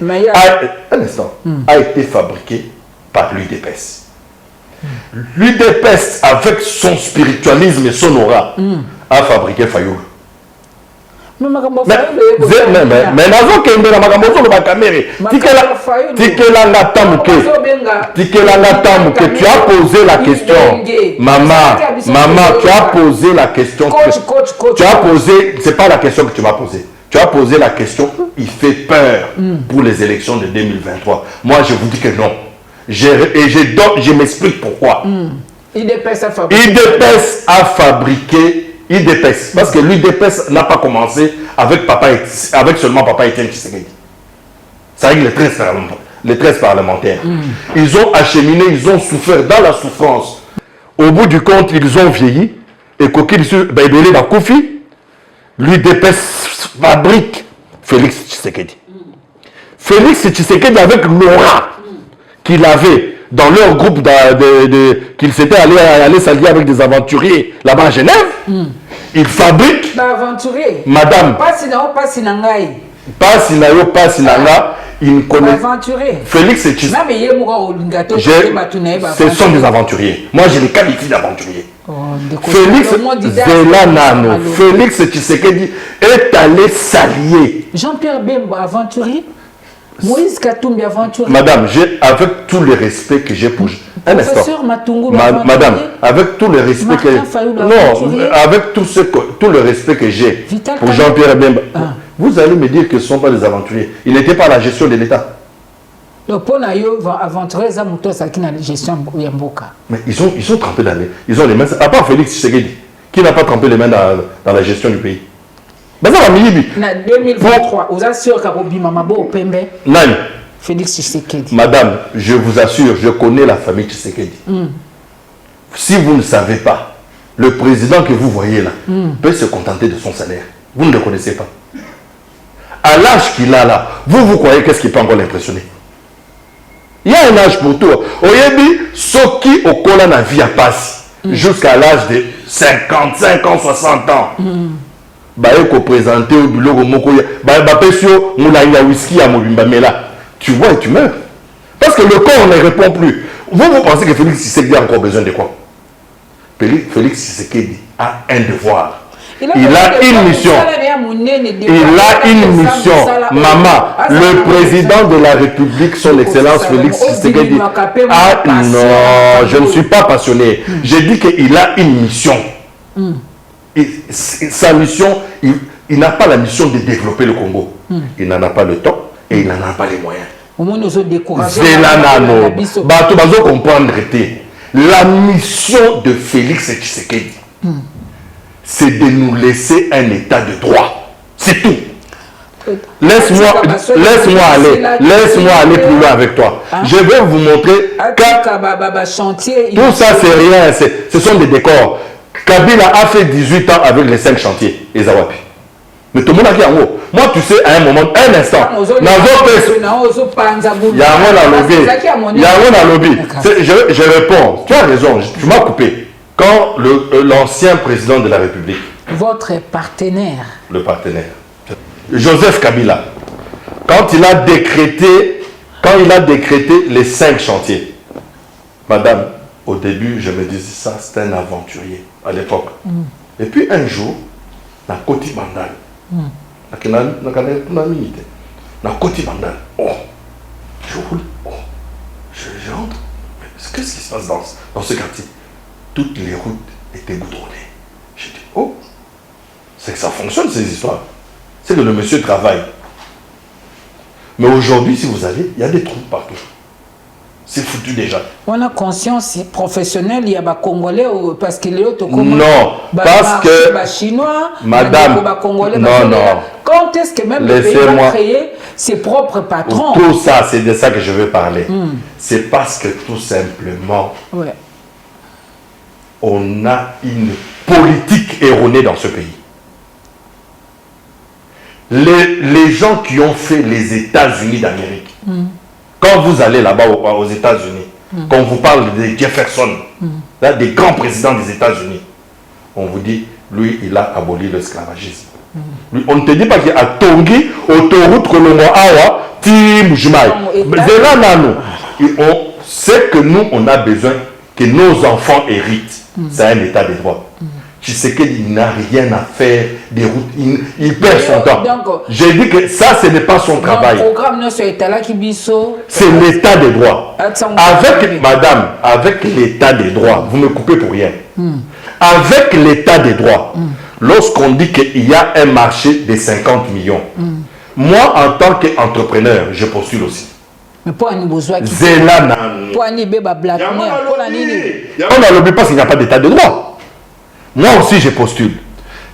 un instant, a été fabriqué par l'UDPS. L'UDPS, avec son spiritualisme et son aura, a fabriqué Fayoulou. Mais nazo kende na makambo zo ba caméra tikelanga tamuke tu as posé la question maman tu as posé la question tu as posé c'est pas la question que tu m'as posée tu as posé la question il fait peur pour les élections de 2023 moi je vous dis que non je m'explique pourquoi IDPS a fabriqué IDPS, parce que l'UDPS n'a pas commencé avec seulement Papa Étienne Tshisekedi. C'est avec les 13 parlementaires. Ils ont acheminé, ils ont souffert dans la souffrance. Au bout du compte, ils ont vieilli. Et l'UDPS fabrique Félix Tshisekedi. Félix Tshisekedi, avec l'aura qu'il avait dans leur groupe qu'ils s'étaient allés s'allier avec des aventuriers là-bas à Genève, ils fabriquent madame pas sinanga il connaît Félix et Tshisekedi ce sont des aventuriers moi je les qualifie d'aventuriers Félix Tshisekedi est allé s'allier Jean-Pierre Bemba aventurier Moïse Katumbi aventurier. Madame, avec tout le respect que j'ai pour... Un instant. Madame, avec tout le respect que... Non, avec tout le respect que j'ai pour Jean-Pierre Bemba, vous allez me dire que ce ne sont pas des aventuriers. Il n'était pas à la gestion de l'État. Donc, pour les aventuriers, ils ont la gestion de Yamboka. Mais ils ont trempé dans les... Ils ont les mains... À part Félix Tshisekedi, qui n'a pas trempé les mains dans la gestion du pays. Mais ça va en 2023, vous assurez que Mamabo au Pembe. Félix Tshisekedi. Madame, je vous assure, je connais la famille Tshisekedi. Si vous ne savez pas, le président que vous voyez là peut se contenter de son salaire. Vous ne le connaissez pas. À l'âge qu'il a là, vous croyez qu'est-ce qui peut encore l'impressionner? Il y a un âge pour tout. Oyebi, Soki Okola na vie à passe jusqu'à l'âge de 55 ans, 60 ans. Ko présenter au biloko moko pesio moulanga whisky à mobimba mela tu vois et tu meurs parce que le corps ne répond plus. Vous pensez que Félix Tshisekedi a encore besoin de quoi? Félix Tshisekedi a un devoir, il a une mission, maman, le président de la République son excellence Félix Tshisekedi non, je ne suis pas passionné, j'ai dit qu'il a une mission. Et sa mission, il n'a pas la mission de développer le Congo. Il n'en a pas le temps et il n'en a pas les moyens. La mission de Félix Tshisekedi, c'est de nous laisser un état de droit. C'est tout. Laisse-moi aller plus loin avec toi. Je vais vous montrer que tout ça, c'est rien. Ce sont des décors. Kabila a fait 18 ans avec les 5 chantiers, et Zawapi. Mais tout le monde a dit en haut. Moi, tu sais, à un moment, un instant, je réponds, tu as raison, tu m'as coupé. Quand l'ancien président de la République, votre partenaire, le partenaire, Joseph Kabila, quand il a décrété les 5 chantiers, madame, au début, je me disais ça, c'est un aventurier à l'époque. Et puis un jour, na Koti Bandal, na Koti Bandal, je roule, je rentre. Qu'est-ce qui se passe dans ce quartier? Toutes les routes étaient goudronnées. J'ai dit, c'est que ça fonctionne ces histoires. C'est que le monsieur travaille. Mais aujourd'hui, si vous allez, il y a des trous partout. C'est foutu déjà. On a conscience professionnelle, il y a des Congolais parce qu'il y a non, parce que Chinois, madame, non. Quand est-ce que même le pays va créer ses propres patrons? Tout ça, c'est de ça que je veux parler. C'est parce que tout simplement, on a une politique erronée dans ce pays. Les gens qui ont fait les États-Unis d'Amérique, quand vous allez là-bas aux États-Unis, quand on vous parle de Jefferson, là, des grands présidents des États-Unis, on vous dit, lui, il a aboli l'esclavagisme. On ne te dit pas qu'il y a Tongi, autoroute Kolongo Awa, Tim Jumai. C'est que nous, on a besoin que nos enfants héritent. C'est un état de droit. Tu sais qu'il n'a rien à faire des routes, il perd son temps. J'ai dit que ça, ce n'est pas son travail. C'est l'état des droits. Avec, madame, avec l'état des droits, vous me coupez pour rien. Avec l'état des droits, lorsqu'on dit qu'il y a un marché de 50 millions, moi, en tant qu'entrepreneur, je postule aussi. Mais pour un besoin qui pour un on a lobby parce qu'il n'y a pas d'état de droit. Moi aussi, je postule.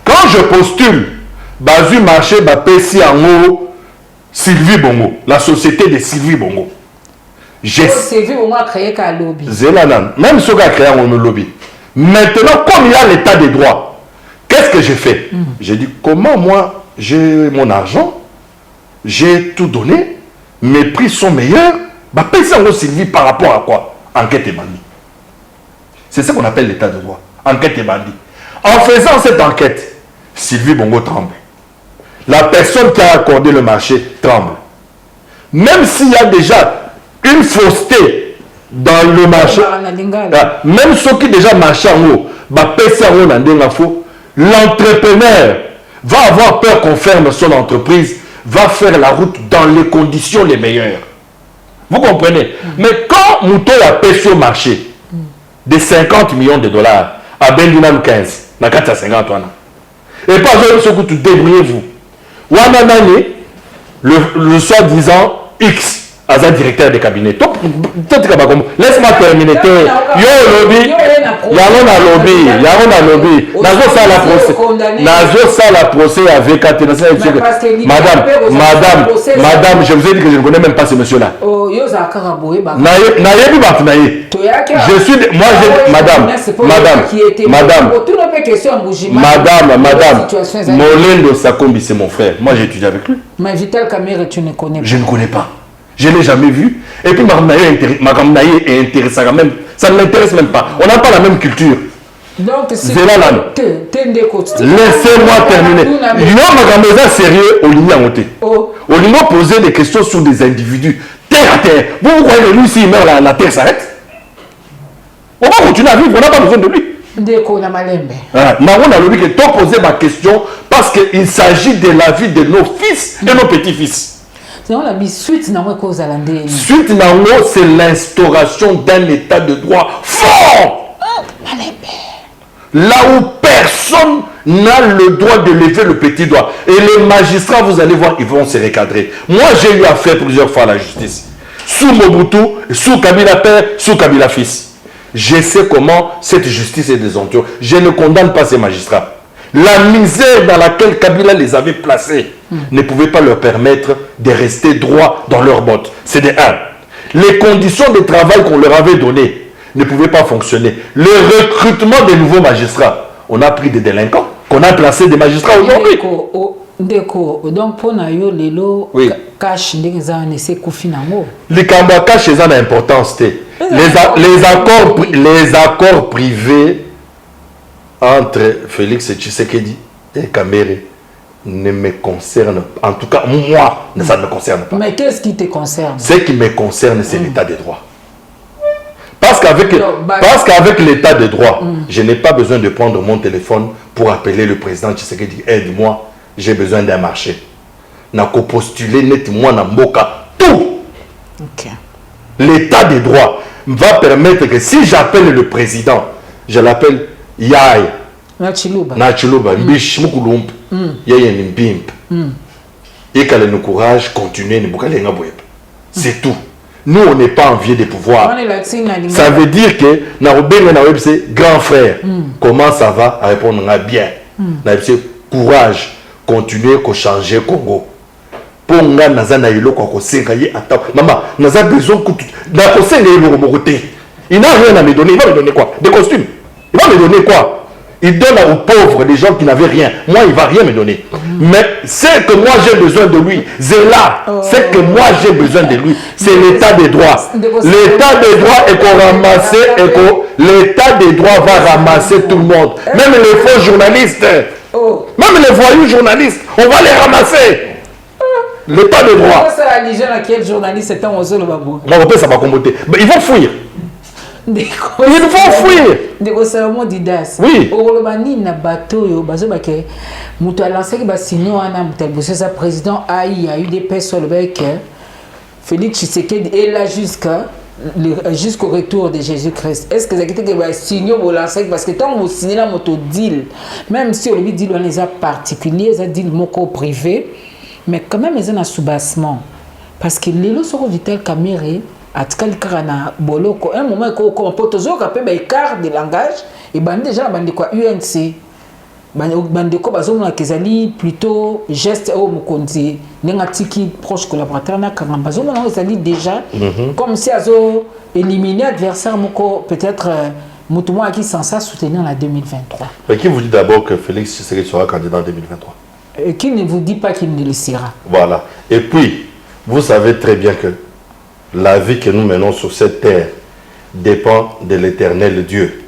Quand je postule, Bazu marché, Pessi en haut, Sylvie Bongo, la société de Sylvie Bongo. Sylvie Bongo a créé qu'un lobby. Même ce qui a créé un lobby. Maintenant, comme il y a l'état des droits, qu'est-ce que j'ai fait? J'ai dit, comment moi, j'ai mon argent, j'ai tout donné, mes prix sont meilleurs, Pessi en haut, Sylvie, par rapport à quoi? Enquête et bandit. C'est ce qu'on appelle l'état de droit. Enquête et bandit. En faisant cette enquête, Sylvie Bongo tremble. La personne qui a accordé le marché tremble. Même s'il y a déjà une fausseté dans le marché, même ceux qui déjà marchent en haut, l'entrepreneur va avoir peur qu'on ferme son entreprise, va faire la route dans les conditions les meilleures. Vous comprenez? Mais quand Mouto a payé au marché de 50 millions de dollars à Bendinam 15, na 450 et pas ce que tu débrouillez-vous. Le soi-disant X à un directeur de cabinet. Laisse-moi terminer. Yo lobby, la procès avec madame, je vous ai dit que je ne connais même pas ce monsieur-là. Je suis, madame, Molendo Sakombi, c'est mon frère. Moi, j'ai étudié avec lui. Mais Vital Kamere, tu ne connais pas. Je ne connais pas. Je ne l'ai jamais vu. Et puis, Magamnaye est intéressant même. Ça ne m'intéresse même pas. On n'a pas la même culture. Donc, laissez-moi terminer. Il y a Magamnaye sérieux au ligne en côté. Au ligne poser des questions sur des individus. Terre à terre. Vous croyez que lui, s'il meurt, la terre s'arrête? On va continuer à vivre. On n'a pas besoin de lui. On a l'obligé de te poser ma question parce qu'il s'agit de la vie de nos fils et nos petits-fils. Suite Nango, c'est l'instauration d'un état de droit fort. Là où personne n'a le droit de lever le petit doigt. Et les magistrats, vous allez voir, ils vont se recadrer. Moi, j'ai eu affaire plusieurs fois à la justice. Sous Mobutu, sous Kabila père, sous Kabila fils. Je sais comment cette justice est désontée. Je ne condamne pas ces magistrats. La misère dans laquelle Kabila les avait placés ne pouvait pas leur permettre de rester droits dans leurs bottes. C'est de un. Les conditions de travail qu'on leur avait données ne pouvaient pas fonctionner. Le recrutement des nouveaux magistrats, on a pris des délinquants, qu'on a placé des magistrats aujourd'hui. Donc pour nous, les cash les Kamba cash ont une importance. Les accords privés entre Félix Tshisekedi et Kamere ne me concernent pas. En tout cas, moi, ça ne me concerne pas. Mais qu'est-ce qui te concerne? Ce qui me concerne, c'est l'état des droits. Parce qu'avec l'état des droits, je n'ai pas besoin de prendre mon téléphone pour appeler le président Tshisekedi. Aide-moi, j'ai besoin d'un marché. N'a qu'au postuler net-moi na mboka tout. L'état des droits va permettre que si j'appelle le président, je l'appelle Yaya. Nachiluba, Mbish Mukulump, Yaya Nimbimp. Et qu'elle nous courage, continuer, c'est tout. Nous, on n'est pas enviés des pouvoirs. Ça veut dire que c'est grand frère. Comment ça va? Répondre bien. Courage, continuer à changer Congo. Pour nga nazana yelo kwa kosenga ye ata maman naza besoin que il n'a rien à me donner. Il va me donner quoi? Des costumes. Il va me donner quoi? Il donne aux pauvres, des gens qui n'avaient rien. Moi, il ne va rien me donner. Mais c'est que moi, j'ai besoin de lui. C'est là. C'est que moi, j'ai besoin de lui. C'est l'état des droits. L'état des droits est qu'on ramasse, l'état des droits va ramasser tout le monde. Même les faux journalistes. Même les voyous journalistes. On va les ramasser. L'état des droits. C'est la religion à quel journaliste est en Ozolo Babou. Non, ça va commoter. Ils vont fuir. Ils vont fuir. Des Salomon Didas. Oui. Orolobani na bateau yo bazo bake. Muto a lancé que sinon ana mutalbose sa président a eu des personnes avec Félix Tshisekedi et là jusqu'au retour de Jésus-Christ. Est-ce que ça qui que ba signer pour lancer parce que tant vous signer la moto deal même si on lui dit on les a particuliers, ça deal moko privé mais quand même ils ont un soubassement parce que les lots sont vital caméré atikali kaka na boloko un moment ko mpo tozoka pe ba écart de langage et bande déjà bande quoi UNC bande ko bazomona kezali plutôt geste au mokonzi nenga tiki proche collaborateur na kanga bazomona ezali déjà comme si azo éliminer adversaire moko peut-être mutumo qui sans soutenir en 2023. Mais qui vous dit d'abord que Félix Tshisekedi sera candidat en 2023? Et qui ne vous dit pas qu'il ne le sera? Voilà. Et puis vous savez très bien que la vie que nous menons sur cette terre dépend de l'éternel Dieu.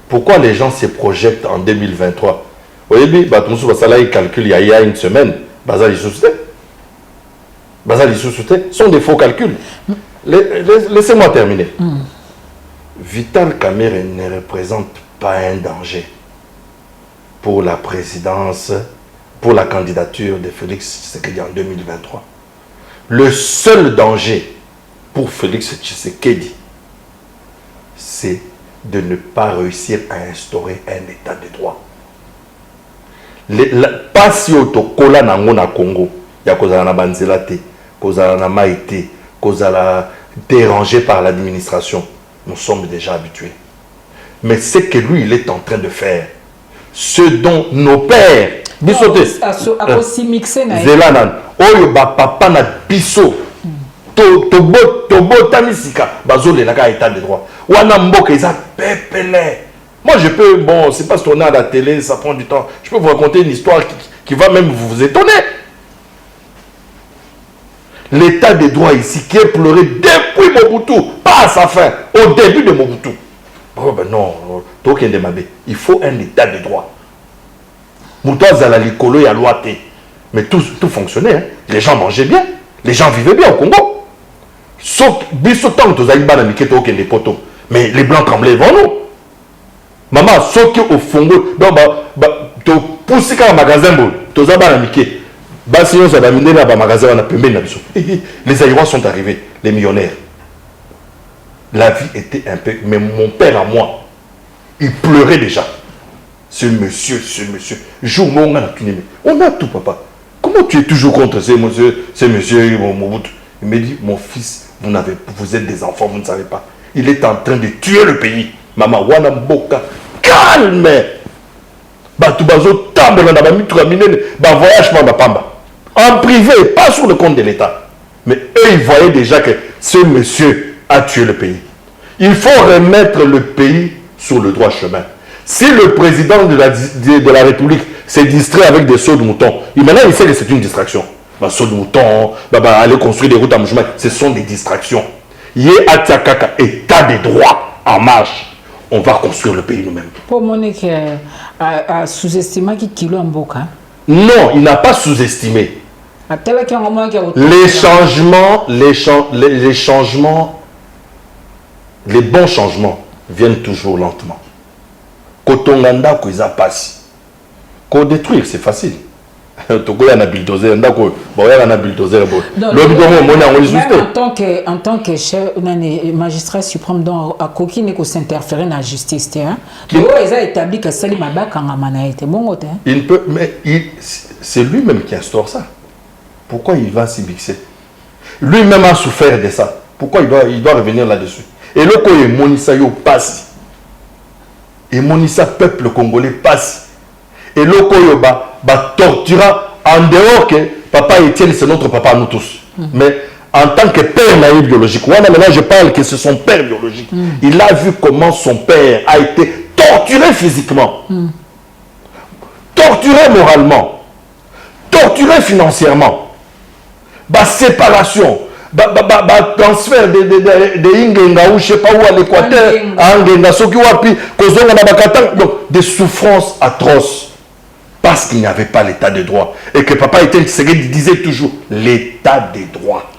Pourquoi les gens se projettent en 2023? Au début, ils calculent il y a une semaine. Sont des faux calculs. Laissez-moi terminer. Vital Kamerhe ne représente pas un danger pour la présidence, pour la candidature de Félix Tshisekedi en 2023. Le seul danger pour Félix Tshisekedi, c'est de ne pas réussir à instaurer un état de droit. Pas si otokola nango na Congo, ya kozala na banzela te, kozala na maïté, kozala dérangé par l'administration. Nous sommes déjà habitués. Mais c'est que lui, il est en train de faire ce dont nos pères, bisoté, zelanan, oyo ba papa na biso. Tamisika bazole naka état de droit wana mboka eza pepele. Moi je peux, bon c'est pas ce qu'on a à la télé, ça prend du temps, je peux vous raconter une histoire qui va même vous étonner. L'état de droit ici qui est pleuré depuis Mobutu, pas à sa fin, au début de Mobutu. Oh ben non, il faut un état de droit. Moutouaz à la licolo et à l'ouaté. Mais tout fonctionnait, hein. Les gens mangeaient bien, les gens vivaient bien au Congo. Sauf mais les blancs tremblaient devant nous. Maman, sauf au fond, tu pousses un magasin, tu as les Aïrois sont arrivés, les millionnaires. La vie était un peu. Mais mon père à moi, il pleurait déjà. Ce monsieur. Jour, on a tout, papa. Comment tu es toujours contre ce monsieur Mobutu? Il me dit, mon fils, vous êtes des enfants, vous ne savez pas. Il est en train de tuer le pays. Maman, wana mboka, calme. En privé, pas sur le compte de l'État. Mais eux, ils voyaient déjà que ce monsieur a tué le pays. Il faut remettre le pays sur le droit chemin. Si le président de la République s'est distrait avec des sauts de moutons, maintenant il sait que c'est une distraction. Saut de mouton, aller construire des routes à mouvement, ce sont des distractions. Yé Atiakaka, état des droits en marche. On va construire le pays nous-mêmes. Pour mon a sous-estimé qui kilo en boca. Non, il n'a pas sous-estimé. Les changements, les bons changements viennent toujours lentement. Kotonganda ko isa passe. Ko détruire, c'est facile. En tant que chef magistrat suprême donc à qui ne s'interférer dans la justice il a établi que Salim Abaka il peut, mais c'est lui-même qui instaure ça. Pourquoi il va s'y mixer? Lui-même a souffert de ça. Pourquoi il doit revenir là-dessus? Et le ko Monissa yo passe. Et Monissa peuple congolais passe. Et le ko yo ba tortura en dehors que papa Étienne c'est notre papa nous tous. Mais en tant que père naïf biologique, maintenant je parle que c'est son père biologique. Il a vu comment son père a été torturer physiquement, torturer moralement, torturer financièrement, séparation, transfert de Ingenga ou je sais pas où à l'Équateur, à Ingenga, donc des souffrances atroces. Parce qu'il n'y avait pas l'état de droit. Et que Papa Étienne Tshisekedi disait toujours l'état des droits.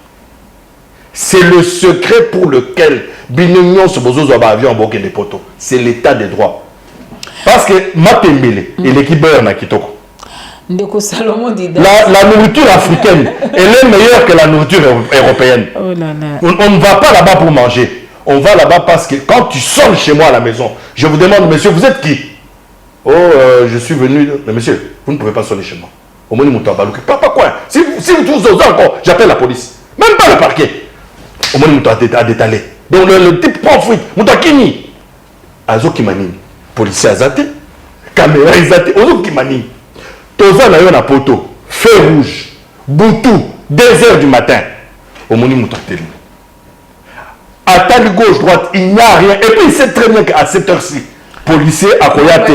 C'est le secret pour lequel Binignon se bozozo avion en Burkina Faso. C'est l'état des droits. Parce que Matembele et l'équipe na Kitoko. La nourriture africaine, elle est meilleure que la nourriture européenne. Oh là là. On ne va pas là-bas pour manger. On va là-bas parce que quand tu sors chez moi à la maison, je vous demande, monsieur, vous êtes qui? Oh, je suis venu. Mais monsieur, vous ne pouvez pas sonner chez moi. Au moins, pas quoi. Si vous trouvez encore, j'appelle la police. Même pas le parquet. Au moins, il a détalé. Donc, le type prend fuite. Moutakini. Azo Kimani. Policier Azate. Caméra Azate. Ozo Kimani. Toza na yo na poto. Feu rouge. Boutou. 2h du matin. Au moins, il à table gauche, droite, il n'y a rien. Et puis, il sait très bien qu'à cette heure-ci, policier à Koyate.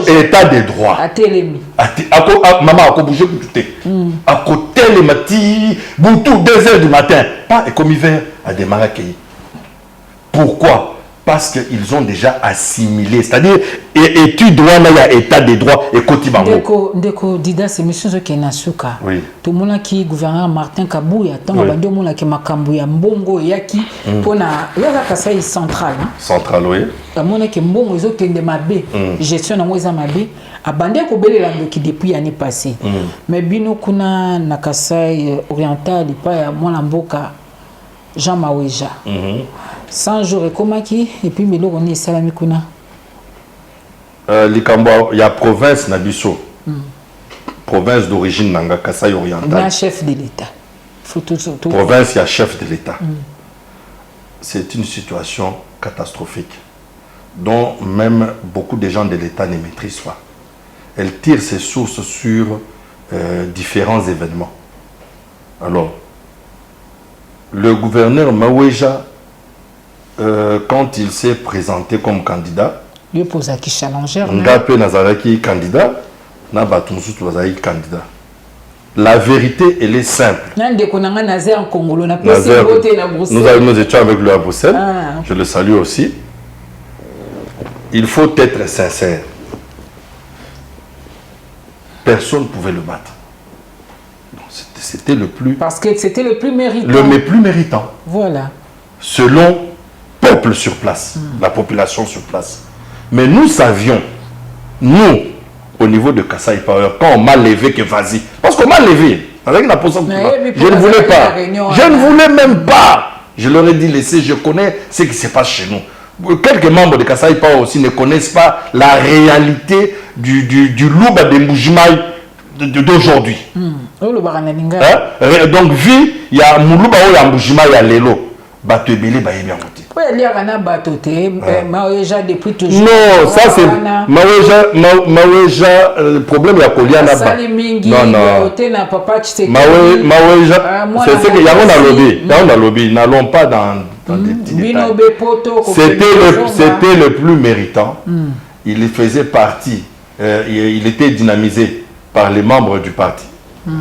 État des droits. Maman a bougé pour tout. À côté, les matins, Boutou, 2h du matin. Pas et comme hiver à démarrer à Kéi. Pourquoi? Parce qu'ils ont déjà assimilé. C'est-à-dire, et tu dois avoir état des droits et Kotibango. Ndeko, Dida, c'est monsieur Zokenasuka. Oui. Tout le monde qui gouverneur Martin Kabouya, tant que tout le monde qui Makambouya, Mbongo, Yaki, pour la Kasai centrale. Centrale, oui. Tout le monde qui Mbongo, ils ont été mabé, gestion de Moïse Mabé, abandé au Bélé qui depuis l'année passée. Mais Bino Kuna, na Kasai oriental, il pas à Mboka, Jean Maweja. 100 jours et comment qui et puis mais on est salami kuna il y a province Nabiso province d'origine nanga Kasai oriental un chef de l'état province il y a chef de l'état c'est une situation catastrophique dont même beaucoup de gens de l'état ne maîtrisent pas. Elle tire ses sources sur différents événements. Alors le gouverneur Maweja quand il s'est présenté comme candidat, il pose à qui challenger. Ngapé Nazaraki candidat, Nabatunsu Nazaraki candidat. La vérité, elle est simple. Nous étions avec lui à Bruxelles. Je le salue aussi. Il faut être sincère. Personne ne pouvait le battre. C'était le plus. Parce que c'était le plus méritant. Le plus méritant. Voilà. Selon peuple sur place, la population sur place. Mais nous savions, nous, au niveau de Kasai Power, quand on m'a levé que vas-y, parce qu'on m'a levé, avec la position, je ne voulais pas, je ne voulais même pas. Je leur ai dit, laissez, je connais ce qui se passe chez nous. Quelques membres de Kasai Power aussi ne connaissent pas la réalité du louba de Mbujimaï d'aujourd'hui. Donc, vu, il y a Moulouba ou Mbujimaï, il y a Lelo. Bato ebele ba yebi yango te. Oui, il y a un bateau Maweja depuis toujours. Non, ça c'est Maweja le problème il y a Koliana ba. Non Maweja c'est ce que y a on a lobby, n'allons pas dans des petits détails. C'était le plus méritant. Il faisait partie il était dynamisé par les membres du parti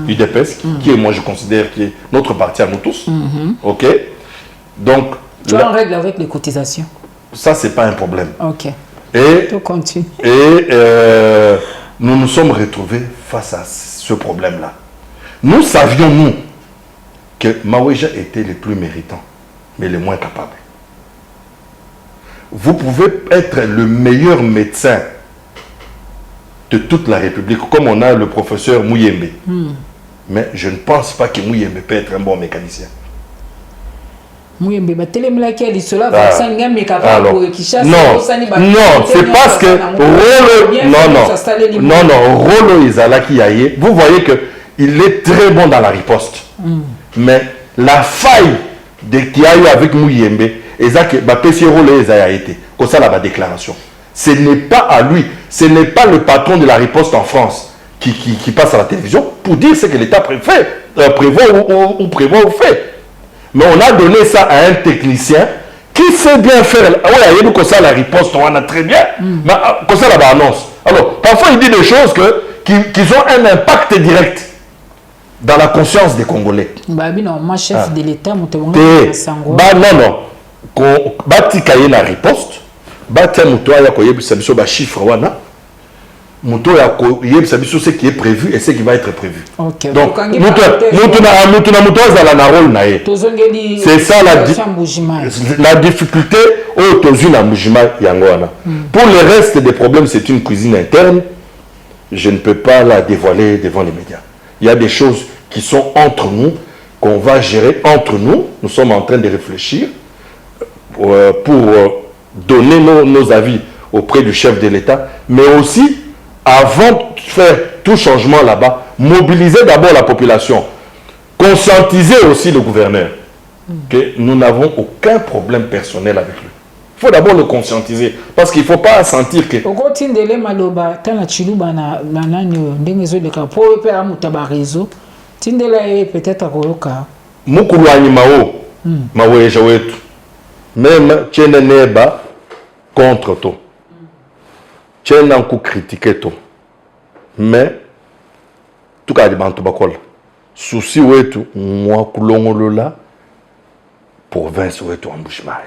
UDPS qui est moi je considère qui est notre parti à nous tous. OK? Donc, tu es en règle avec les cotisations. Ça, c'est pas un problème. Ok. Et, tout continue. Et nous nous sommes retrouvés face à ce problème-là. Nous savions, nous, que Maweja était le plus méritant, mais le moins capable. Vous pouvez être le meilleur médecin de toute la République, comme on a le professeur Mouyembe. Mais je ne pense pas que Mouyembe peut être un bon mécanicien. Non, c'est parce que Rolo Izalaki Yaye, vous voyez qu'il est très bon dans la riposte. Mais la faille qu'il y a eu avec Mouyembe, ce n'est pas à lui, ce n'est pas le patron de la riposte en France qui passe à la télévision pour dire ce que l'État prévoit ou fait. Mais on a donné ça à un technicien qui sait bien faire. Oui, il y a eu ça la riposte, on a très bien. Mais comme ça, la annonce. Alors, parfois, il dit des choses qui ont un impact direct dans la conscience des Congolais. Bah, moi, chef de l'État, non. Bati kaye na riposte. Bati muto ya koyebi sabiso ba chiffre wana. Muto ya koyebi sabiso ce qui est prévu et ce qui va être prévu. Okay. Donc, c'est ça la difficulté au la Mujima Yangwana. Pour le reste des problèmes, c'est une cuisine interne. Je ne peux pas la dévoiler devant les médias. Il y a des choses qui sont entre nous, qu'on va gérer entre nous. Nous sommes en train de réfléchir pour donner nos avis auprès du chef de l'État, mais aussi, avant de faire tout changement là-bas, mobiliser d'abord la population, conscientiser aussi le gouverneur que nous n'avons aucun problème personnel avec lui. Il faut d'abord le conscientiser, parce qu'il ne faut pas sentir que... Même tiens neba contre toi, tiens un coup critiqué toi, mais tout cas de bantu bakol, souci wetu moi kulongolola province wetu ambushmai,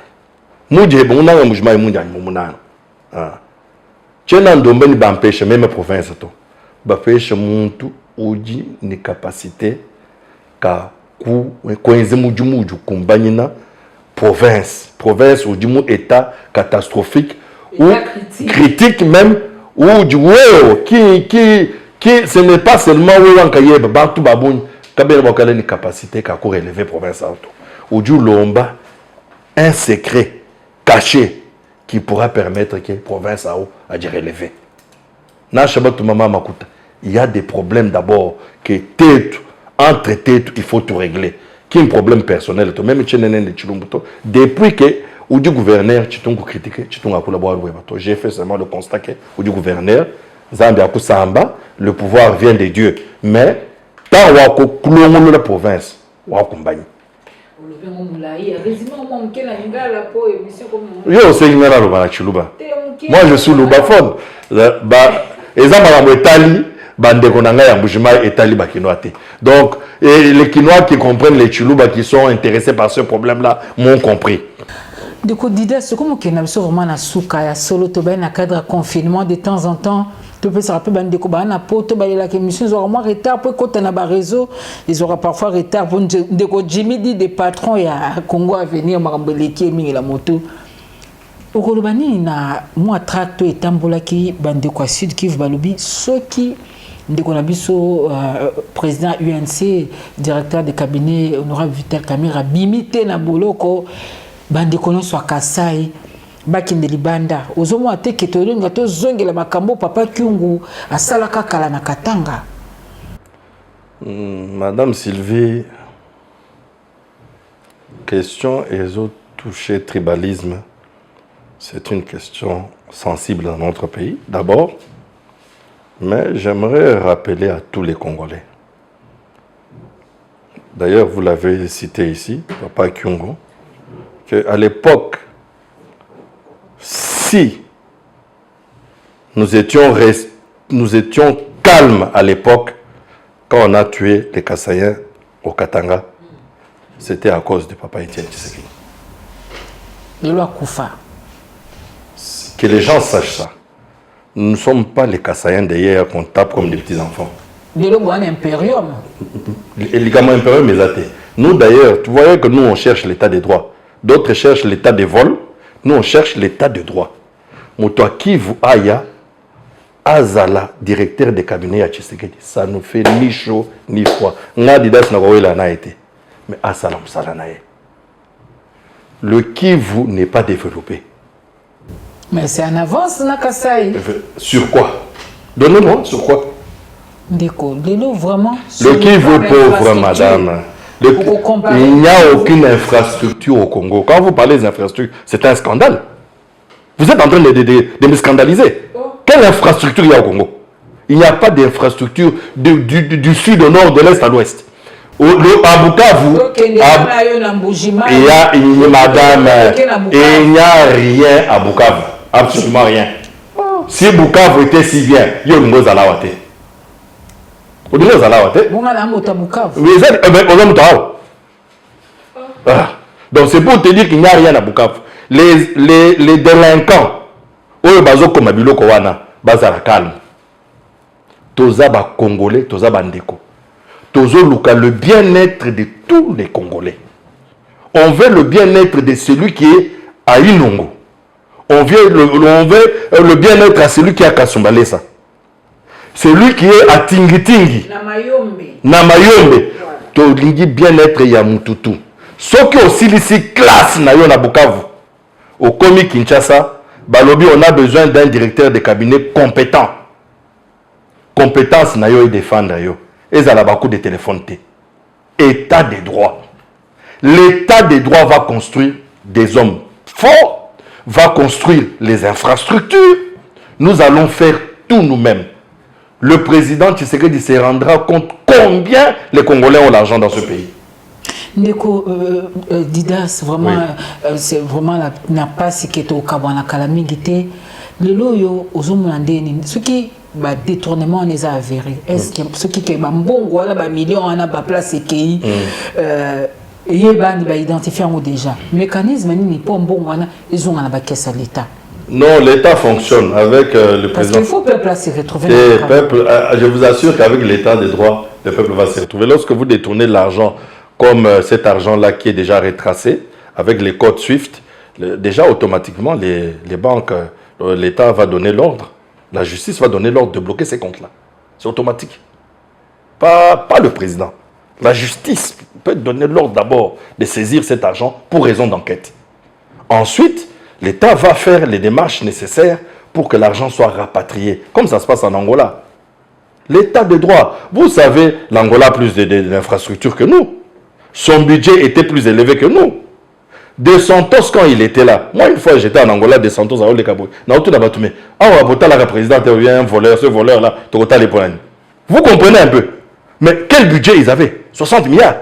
muje buna ambushmai muje mumuna, tiens un domaine bampêche même province toi, bapêche muntu uji ni capacité ka ku koenze muju kumbanyina province ou du mot état catastrophique ou critique même ou du qui ce n'est pas seulement Bantu Baboun une capacité qu'à relever province auto ou du lomba un secret caché qui pourra permettre que province à relever. Il y a des problèmes d'abord que entre tête il faut tout régler. Qui est un problème personnel, même depuis que ou du gouverneur, tu t'as critiqué, tu t'as collaboré. J'ai fait seulement le constat que ou du gouverneur, Zambia Kusamba, le pouvoir vient de Dieu. Mais tant que la province, ou accompagne. Yo, c'est une moi, je suis l'Ubaphone. Les Amara donc, les Quinois qui comprennent les Chilouba qui sont intéressés par ce problème-là m'ont compris. Du coup, Dida, c'est comme qu'il y a vraiment un souka, solo, un cadre de confinement de temps en temps. Tu peux se rappeler de quoi na poto ba la émission ils auront moins retard pour quand on a réseau ils auront parfois retard pour de quoi Jimmy dit des patrons il y a Congo à venir marambeleki mingi la moto. Au Kolobani na moi tracto et tambolaki bande quoi sud qui balobi ceux qui ndeko na biso président UNC directeur de cabinet honorable Vital Kamera bimité na boloko bande kono soit Kasai bakinde libanda ozomo ate ketolonga to zongela makambo papa Kyungu asalaka kala na Katanga. Madame Sylvie, question et autres toucher tribalisme, c'est une question sensible dans notre pays d'abord. Mais j'aimerais rappeler à tous les Congolais. D'ailleurs, vous l'avez cité ici, Papa Kyungu, qu'à l'époque, si nous étions calmes à l'époque, quand on a tué les Kassaïens au Katanga, c'était à cause de Papa Etienne Tshisekedi. Que les gens sachent ça. Nous ne sommes pas les Kassaïens d'hier qu'on tape comme des petits-enfants. Les impérium. Les ligaments impérium, mais athées. Nous d'ailleurs, tu voyais que nous on cherche l'état des droits. D'autres cherchent l'état des vols. Nous on cherche l'état de droit. Moto Kivu Aya, Azala, directeur de cabinet à Tshisekedi. Ça nous fait ni chaud ni froid. Ngadidas n'a été. Mais Asalam Salanae. Le Kivu n'est pas développé. Mais c'est en avance, Nakasai. Sur quoi? Donnez-moi, sur quoi? Vraiment. Le Kivu pauvre, madame. Il n'y a aucune infrastructure au Congo. Quand vous parlez des infrastructures, c'est un scandale. Vous êtes en train de me scandaliser. Quelle infrastructure il y a au Congo? Il n'y a pas d'infrastructure du sud au nord, de l'est à l'ouest. À Bukavu, il y a madame, il n'y a rien à Bukavu. Absolument rien. Si Bukavu était si bien, il y a une chose à la wate. Vous dites à la wate? Donc c'est pour te dire qu'il n'y a rien à Bukavu. Les délinquants, eux, bazo comme Abilo Kowana, bazara calme. Toza ba Congolais, toza bandeko. Tozo luka le bien-être de tous les Congolais. On veut le bien-être de celui qui est à Inongo. On veut le bien-être à celui qui est à Kasumbalesa. Celui qui est à Tingi-Tingi. Na Mayombe. Tolingi bien-être ya Mututu. Ce qui aussi ici classe na yo na Bukavu. Au Komi Kinshasa, Balobi, on a besoin d'un directeur de cabinet compétent. Compétence na yo et défendre yo. Et ça a beaucoup de téléphones. État des droits. L'état des droits va construire des hommes forts, va construire les infrastructures. Nous allons faire tout nous-mêmes. Le président Tshisekedi se rendra compte combien les Congolais ont l'argent dans ce pays. Ndeko Didas, vraiment, oui. C'est vraiment la passe qui est au Kabana Kalamigité. Le loyo aux hommes ce qui ba détournement les a avérés. Est-ce que ce qui est bon voilà ba millions on a ba place qui et ba identifié déjà. Mécanisme ni pas bon voilà ils ont ba caisse à l'état. Non, l'État fonctionne avec le président. Parce qu'il faut peuple se retrouver. Je vous assure qu'avec l'État des droits, le peuple va se retrouver. Lorsque vous détournez l'argent comme cet argent-là qui est déjà retracé avec les codes SWIFT, déjà automatiquement les banques, l'État va donner l'ordre, la justice va donner l'ordre de bloquer ces comptes-là. C'est automatique. Pas le président. La justice peut donner l'ordre d'abord de saisir cet argent pour raison d'enquête. Ensuite, l'État va faire les démarches nécessaires pour que l'argent soit rapatrié, comme ça se passe en Angola. L'État de droit, vous savez, l'Angola a plus d'infrastructures que nous. Son budget était plus élevé que nous. De Santos, quand il était là, moi une fois j'étais en Angola, de Santos à Olekabou, la présidente, il y a un voleur, ce voleur-là, vous comprenez un peu. Mais quel budget ils avaient? 60 milliards.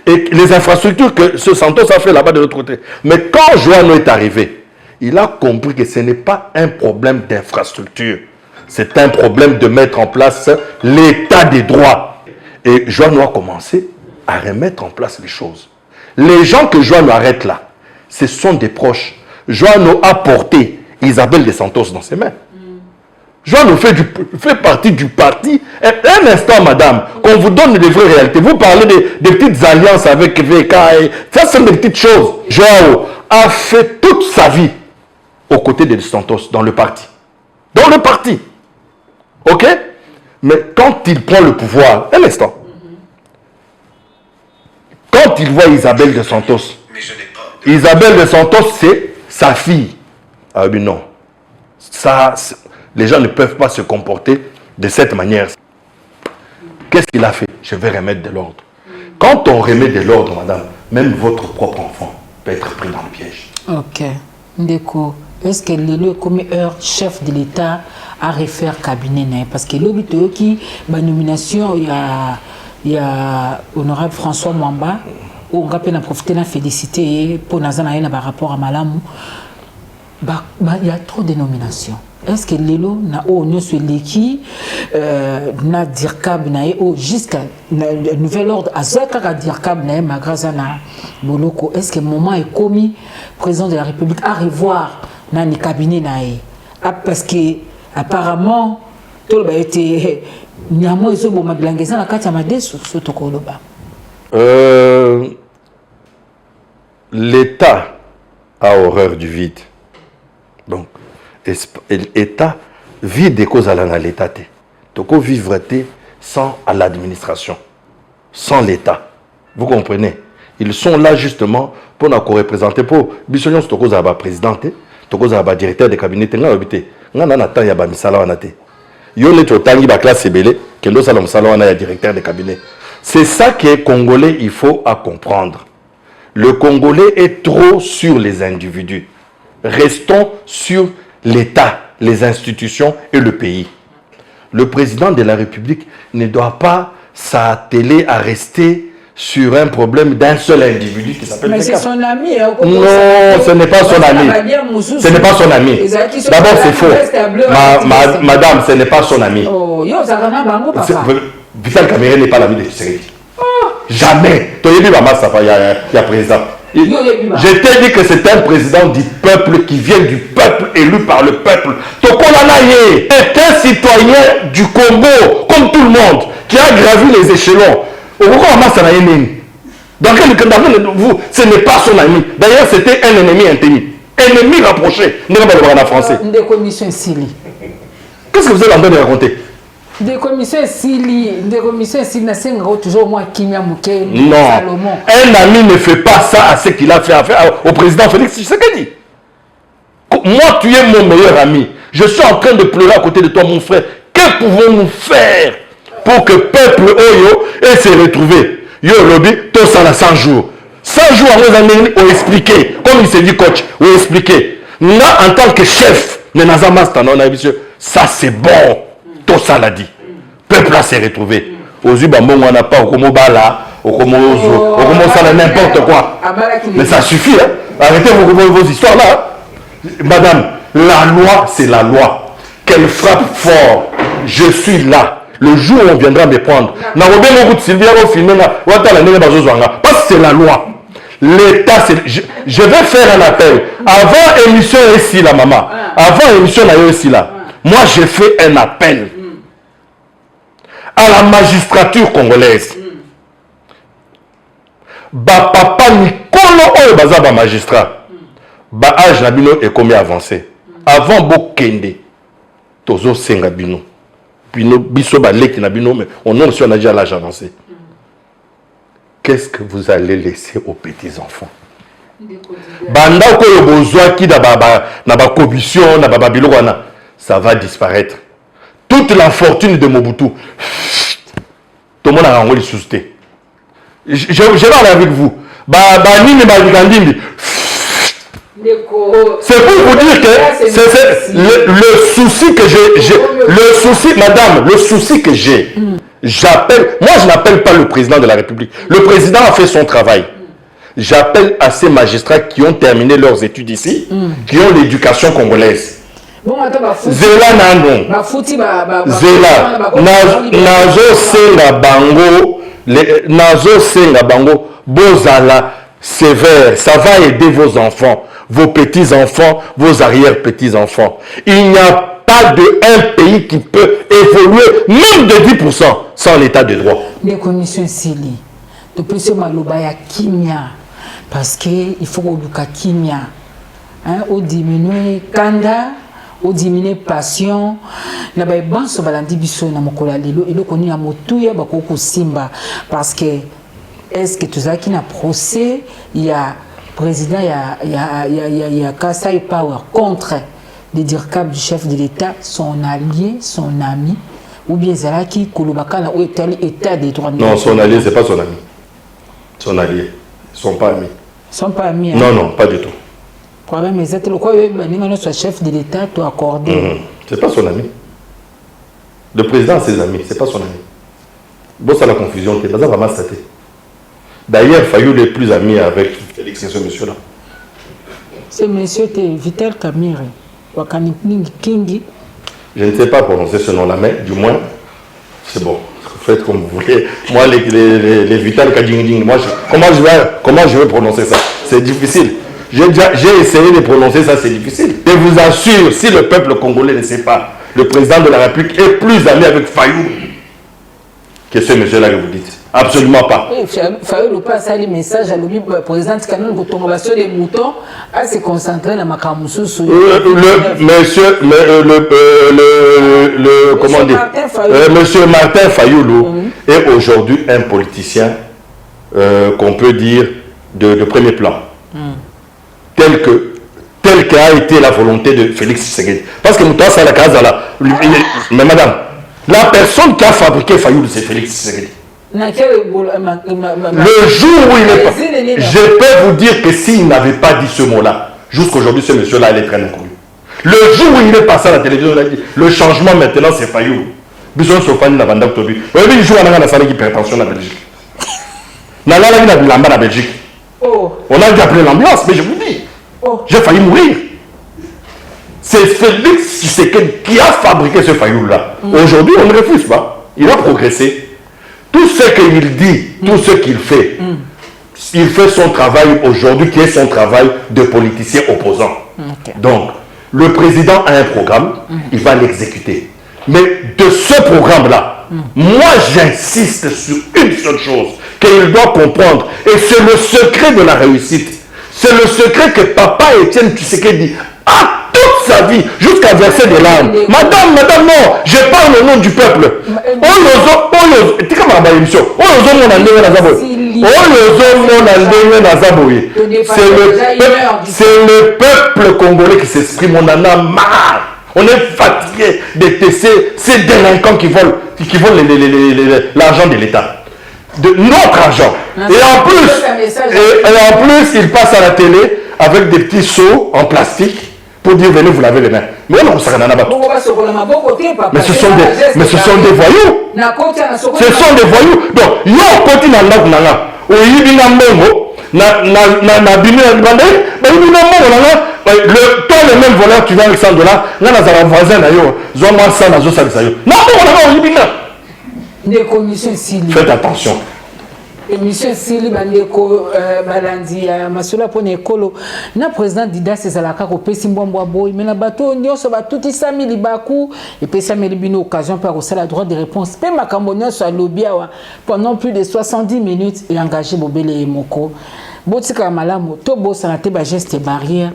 Et les infrastructures que ce Santos a fait là-bas de l'autre côté. Mais quand Joanno est arrivé, il a compris que ce n'est pas un problème d'infrastructure. C'est un problème de mettre en place l'état des droits. Et Joanno a commencé à remettre en place les choses. Les gens que Joanno arrête là, ce sont des proches. Joanno a porté Isabelle de Santos dans ses mains. Joanno fait partie du parti. Un instant, madame, qu'on vous donne des vraies réalités. Vous parlez des petites alliances avec VK. Ça, sont des petites choses. Joanno a fait toute sa vie aux côtés de Santos, dans le parti. Dans le parti. OK? Mais quand il prend le pouvoir, un instant. Quand il voit Isabelle de Santos, Isabelle de Santos, c'est sa fille. Ah oui, non. Ça, les gens ne peuvent pas se comporter de cette manière. Qu'est-ce qu'il a fait? Je vais remettre de l'ordre. Quand on remet de l'ordre, madame, même votre propre enfant peut être pris dans le piège. Ok. Ndeko, est-ce que le comme chef de l'État a refaire cabinet? Parce que l'obité qui, ma nomination, il y a honorable François Mwamba, où on a profité de la félicité pour Nazana par rapport à Malamou. Il y a trop de nominations. Est-ce que Lelo na o celui qui na dirkab na o jusqu'à nouvel ordre azaka dirkab na magrazana boloko? Est-ce que le moment est commis président de la République à revoir na ni cabinet na parce que apparemment tout le été nyamo ezo bo mablangeza na kati ya madesu soto koloba. L'État a horreur du vide. Donc l'État vit des causes à l'État. Donc on vivre sans à l'administration, sans l'État. Vous comprenez? Ils sont là justement pour nous représenter. Pour Bissonion, c'est cause à la présidente, c'est cause à la directeur de cabinet. On a habité. On a attendu à Bamisala on a été. Yo le totangi ba classe belé, que nous allons salon on a directeur de cabinet. C'est ça que les Congolais il faut à comprendre. Le Congolais est trop sur les individus. Restons sur l'État, les institutions et le pays. Le président de la République ne doit pas sa télé a resté sur un problème d'un seul individu qui s'appelle Mais c'est son ami. Non, ce n'est pas son ami. Ce n'est pas son ami. D'abord, c'est faux. Madame, ce n'est pas son ami. Vital Kamerhe n'est pas l'ami de Tshisekedi. Jamais. Il y a président. Je t'ai dit que c'est un président du peuple qui vient du peuple, élu par le peuple. Tokolanaye est un citoyen du Congo, comme tout le monde, qui a gravi les échelons. Donc, ce n'est pas son ami. D'ailleurs, c'était un ennemi intime. Ennemi rapproché. Français. Qu'est-ce que vous êtes en train de raconter? Des commissions Sili, toujours moi qui m'a moqué. Non, un ami ne fait pas ça à ce qu'il a fait au président Félix Tshisekedi. Moi, tu es mon meilleur ami. Je suis en train de pleurer à côté de toi, mon frère. Que pouvons-nous faire pour que le peuple Oyo ait se retrouver? Yo lobby, tout ça là 100 jours. 100 jours, on a expliqué, comme il s'est dit coach, on a expliqué. Là, en tant que chef, ça c'est bon. Tout ça l'a dit. Le peuple là s'est retrouvé. Aux yeux, on n'a pas au Komobala, au Komozo, au Komosala, n'importe quoi. Mais ça suffit, hein. Arrêtez vos histoires là. Madame, la loi, c'est la loi. Qu'elle frappe fort. Je suis là. Le jour où on viendra me prendre. Parce que c'est la loi. L'État, c'est... Je vais faire un appel. Avant émission ici, là, maman. Avant émission ici, là. Moi, j'ai fait un appel à la magistrature congolaise. Ba papa Nikolo Oyo baza ba magistrat. Ba âge na bino est combien avancé. Avant Bokende, tozo senga bino. Bino biso ba leki na bino mais on a déjà l'âge avancé. Qu'est-ce que vous allez laisser aux petits enfants? Banda ko yo bozwa ki na ba commission na ba biloko wana, ça va disparaître. Toute la fortune de Mobutu. Tout le monde a rendu suscité. Je vais aller avec vous. C'est pour vous dire que c'est le souci que j'ai. Le souci, madame, le souci que j'ai. J'appelle, moi je n'appelle pas le président de la République. Le président a fait son travail. J'appelle à ces magistrats qui ont terminé leurs études ici, qui ont l'éducation congolaise. Zela nando Zela nazo senga bango bozala sévère, ça va aider vos enfants, vos petits-enfants, vos arrière-petits-enfants. Il n'y a pas d'un pays qui peut évoluer même de 10% sans l'état de droit. Les commissions Sili, depuis ce maloba ya kimia, parce qu'il faut que kimia, au diminuer kanda, au diminuer passion, na ba banso balandi biso na mokola lelo eloko ni ya motuya bakoko simba parce que est-ce que tous qui na procès il y a président il y a Kasai Power contre les dirigeants du chef de l'État, son allié, son ami ou bien Zalaki Kolobaka na état des droits de l'homme. Non, son allié c'est pas son ami. Son allié, ils sont pas amis. Ils sont pas amis. Hein? Non non, pas du tout. Problème exact le quoi soit chef de l'État doit accorder. C'est pas son ami. Le président a ses amis, c'est pas son ami. Bon, c'est la confusion qui est vraiment statée. D'ailleurs, Fayou est plus ami avec Félix et ce monsieur-là. Ce monsieur était Vital Kamerhe. Kingi. Je ne sais pas prononcer ce nom-là, mais du moins, c'est bon. Faites comme vous voulez. Moi, les Vital Kadjingding, comment je vais prononcer ça? C'est difficile. J'ai essayé de prononcer ça, c'est difficile. Je vous assure, si le peuple congolais ne sait pas, le président de la République est plus ami avec Fayou que ce monsieur-là que vous dites. Absolument pas. Fayou passe un message à l'objet président Canon pour tomber sur les moutons à se concentrer dans ma camusou. Comment dire? Monsieur Martin Fayoulou est aujourd'hui un politicien qu'on peut dire de premier plan. Tel qu'a été la volonté de Félix Tshisekedi. Parce que nous avons la case là. Mais madame, la personne qui a fabriqué Fayoulou, c'est Félix Tshisekedi. Le jour où il est pas, je peux vous dire que s'il n'avait pas dit ce mot-là, jusqu'aujourd'hui, ce monsieur-là, il est très inconnu. Le jour où il est passé à la télévision, il a dit, le changement maintenant, c'est Fayoulou. Besoin de sofani na banda tobi. Oui, mais joue à la salle qui hypertension en Belgique. Na la la bilamba en Belgique. Oh. On a dû appeler l'ambulance, mais je vous dis. Oh. J'ai failli mourir. C'est Félix Tshisekedi qui a fabriqué ce faillou-là. Aujourd'hui, on ne refuse pas. Il a progressé. Tout ce qu'il dit, tout ce qu'il fait, il fait son travail aujourd'hui qui est son travail de politicien opposant. Okay. Donc, le président a un programme, il va l'exécuter. Mais de ce programme-là, moi j'insiste sur une seule chose qu'il doit comprendre, et c'est le secret de la réussite. C'est le secret que papa Étienne Tshisekedi a toute sa vie, jusqu'à verser des larmes. Madame, non, je parle au nom du peuple. C'est le peuple congolais qui s'exprime. On en a marre. On est fatigué de tester ces délinquants qui volent l'argent de l'État. De notre argent. Et en plus, il passe à la télé avec des petits seaux en plastique pour dire venez vous laver les mains. Mais non, ça n'a pas. Mais ce sont des voyous. Ce sont des voyous. Donc, yo continue à l'agnaga. Au yibina mongo, na bimi na bande, ba yibina mongo na toi le même voleur tu viens avec $100, na za voisin na yo, zo moi ça na zo ça ça yo. Non, on yibina. Des commissions Sili. Faites attention. Émission Sili bandeko balandi ya masula pona ekolo na président Didas ezalaka ko pesi mbombo boy mais na bato nyonso batuti 100 000 baku et pesa melibino occasion par au la droit de réponse pe makambo nyonso a lobby pendant plus de 70 minutes et engagé bobele moko botika malamu to bosa na te ba geste barrière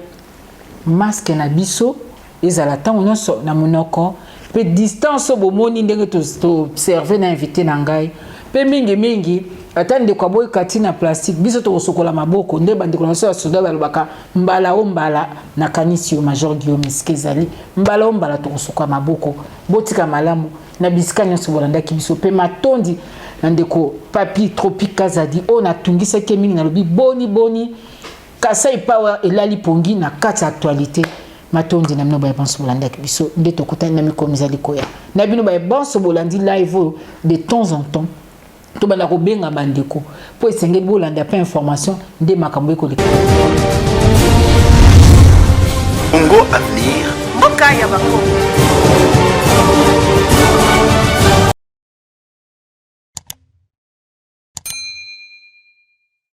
masque na biso ezala tango nyonso na monoko pe distance bomoni ndenge to observer na invité na ngai pe mingi atande kwa boy katina plastique biso to sokola maboko nde bandeko na so ya soda balobaka mbala na kanisi yo major Guillaume Skezali mbala to sokola maboko botika malamu na bisika nyonso bolandaki biso pe matondi na ndeko papi tropique Zadi o na tungisa ke mingi na lobi boni Kasai Power elali pongi na kati actualité matondi na mnoba banso bolandaki biso nde to kutani na mikomiza likoya na bino ba banso bolandi live de temps en temps to bana ko benga bandeko po esenge bolanda pa information nde makambo ekoleka Congo Avenir, Mboka ya Bakongo.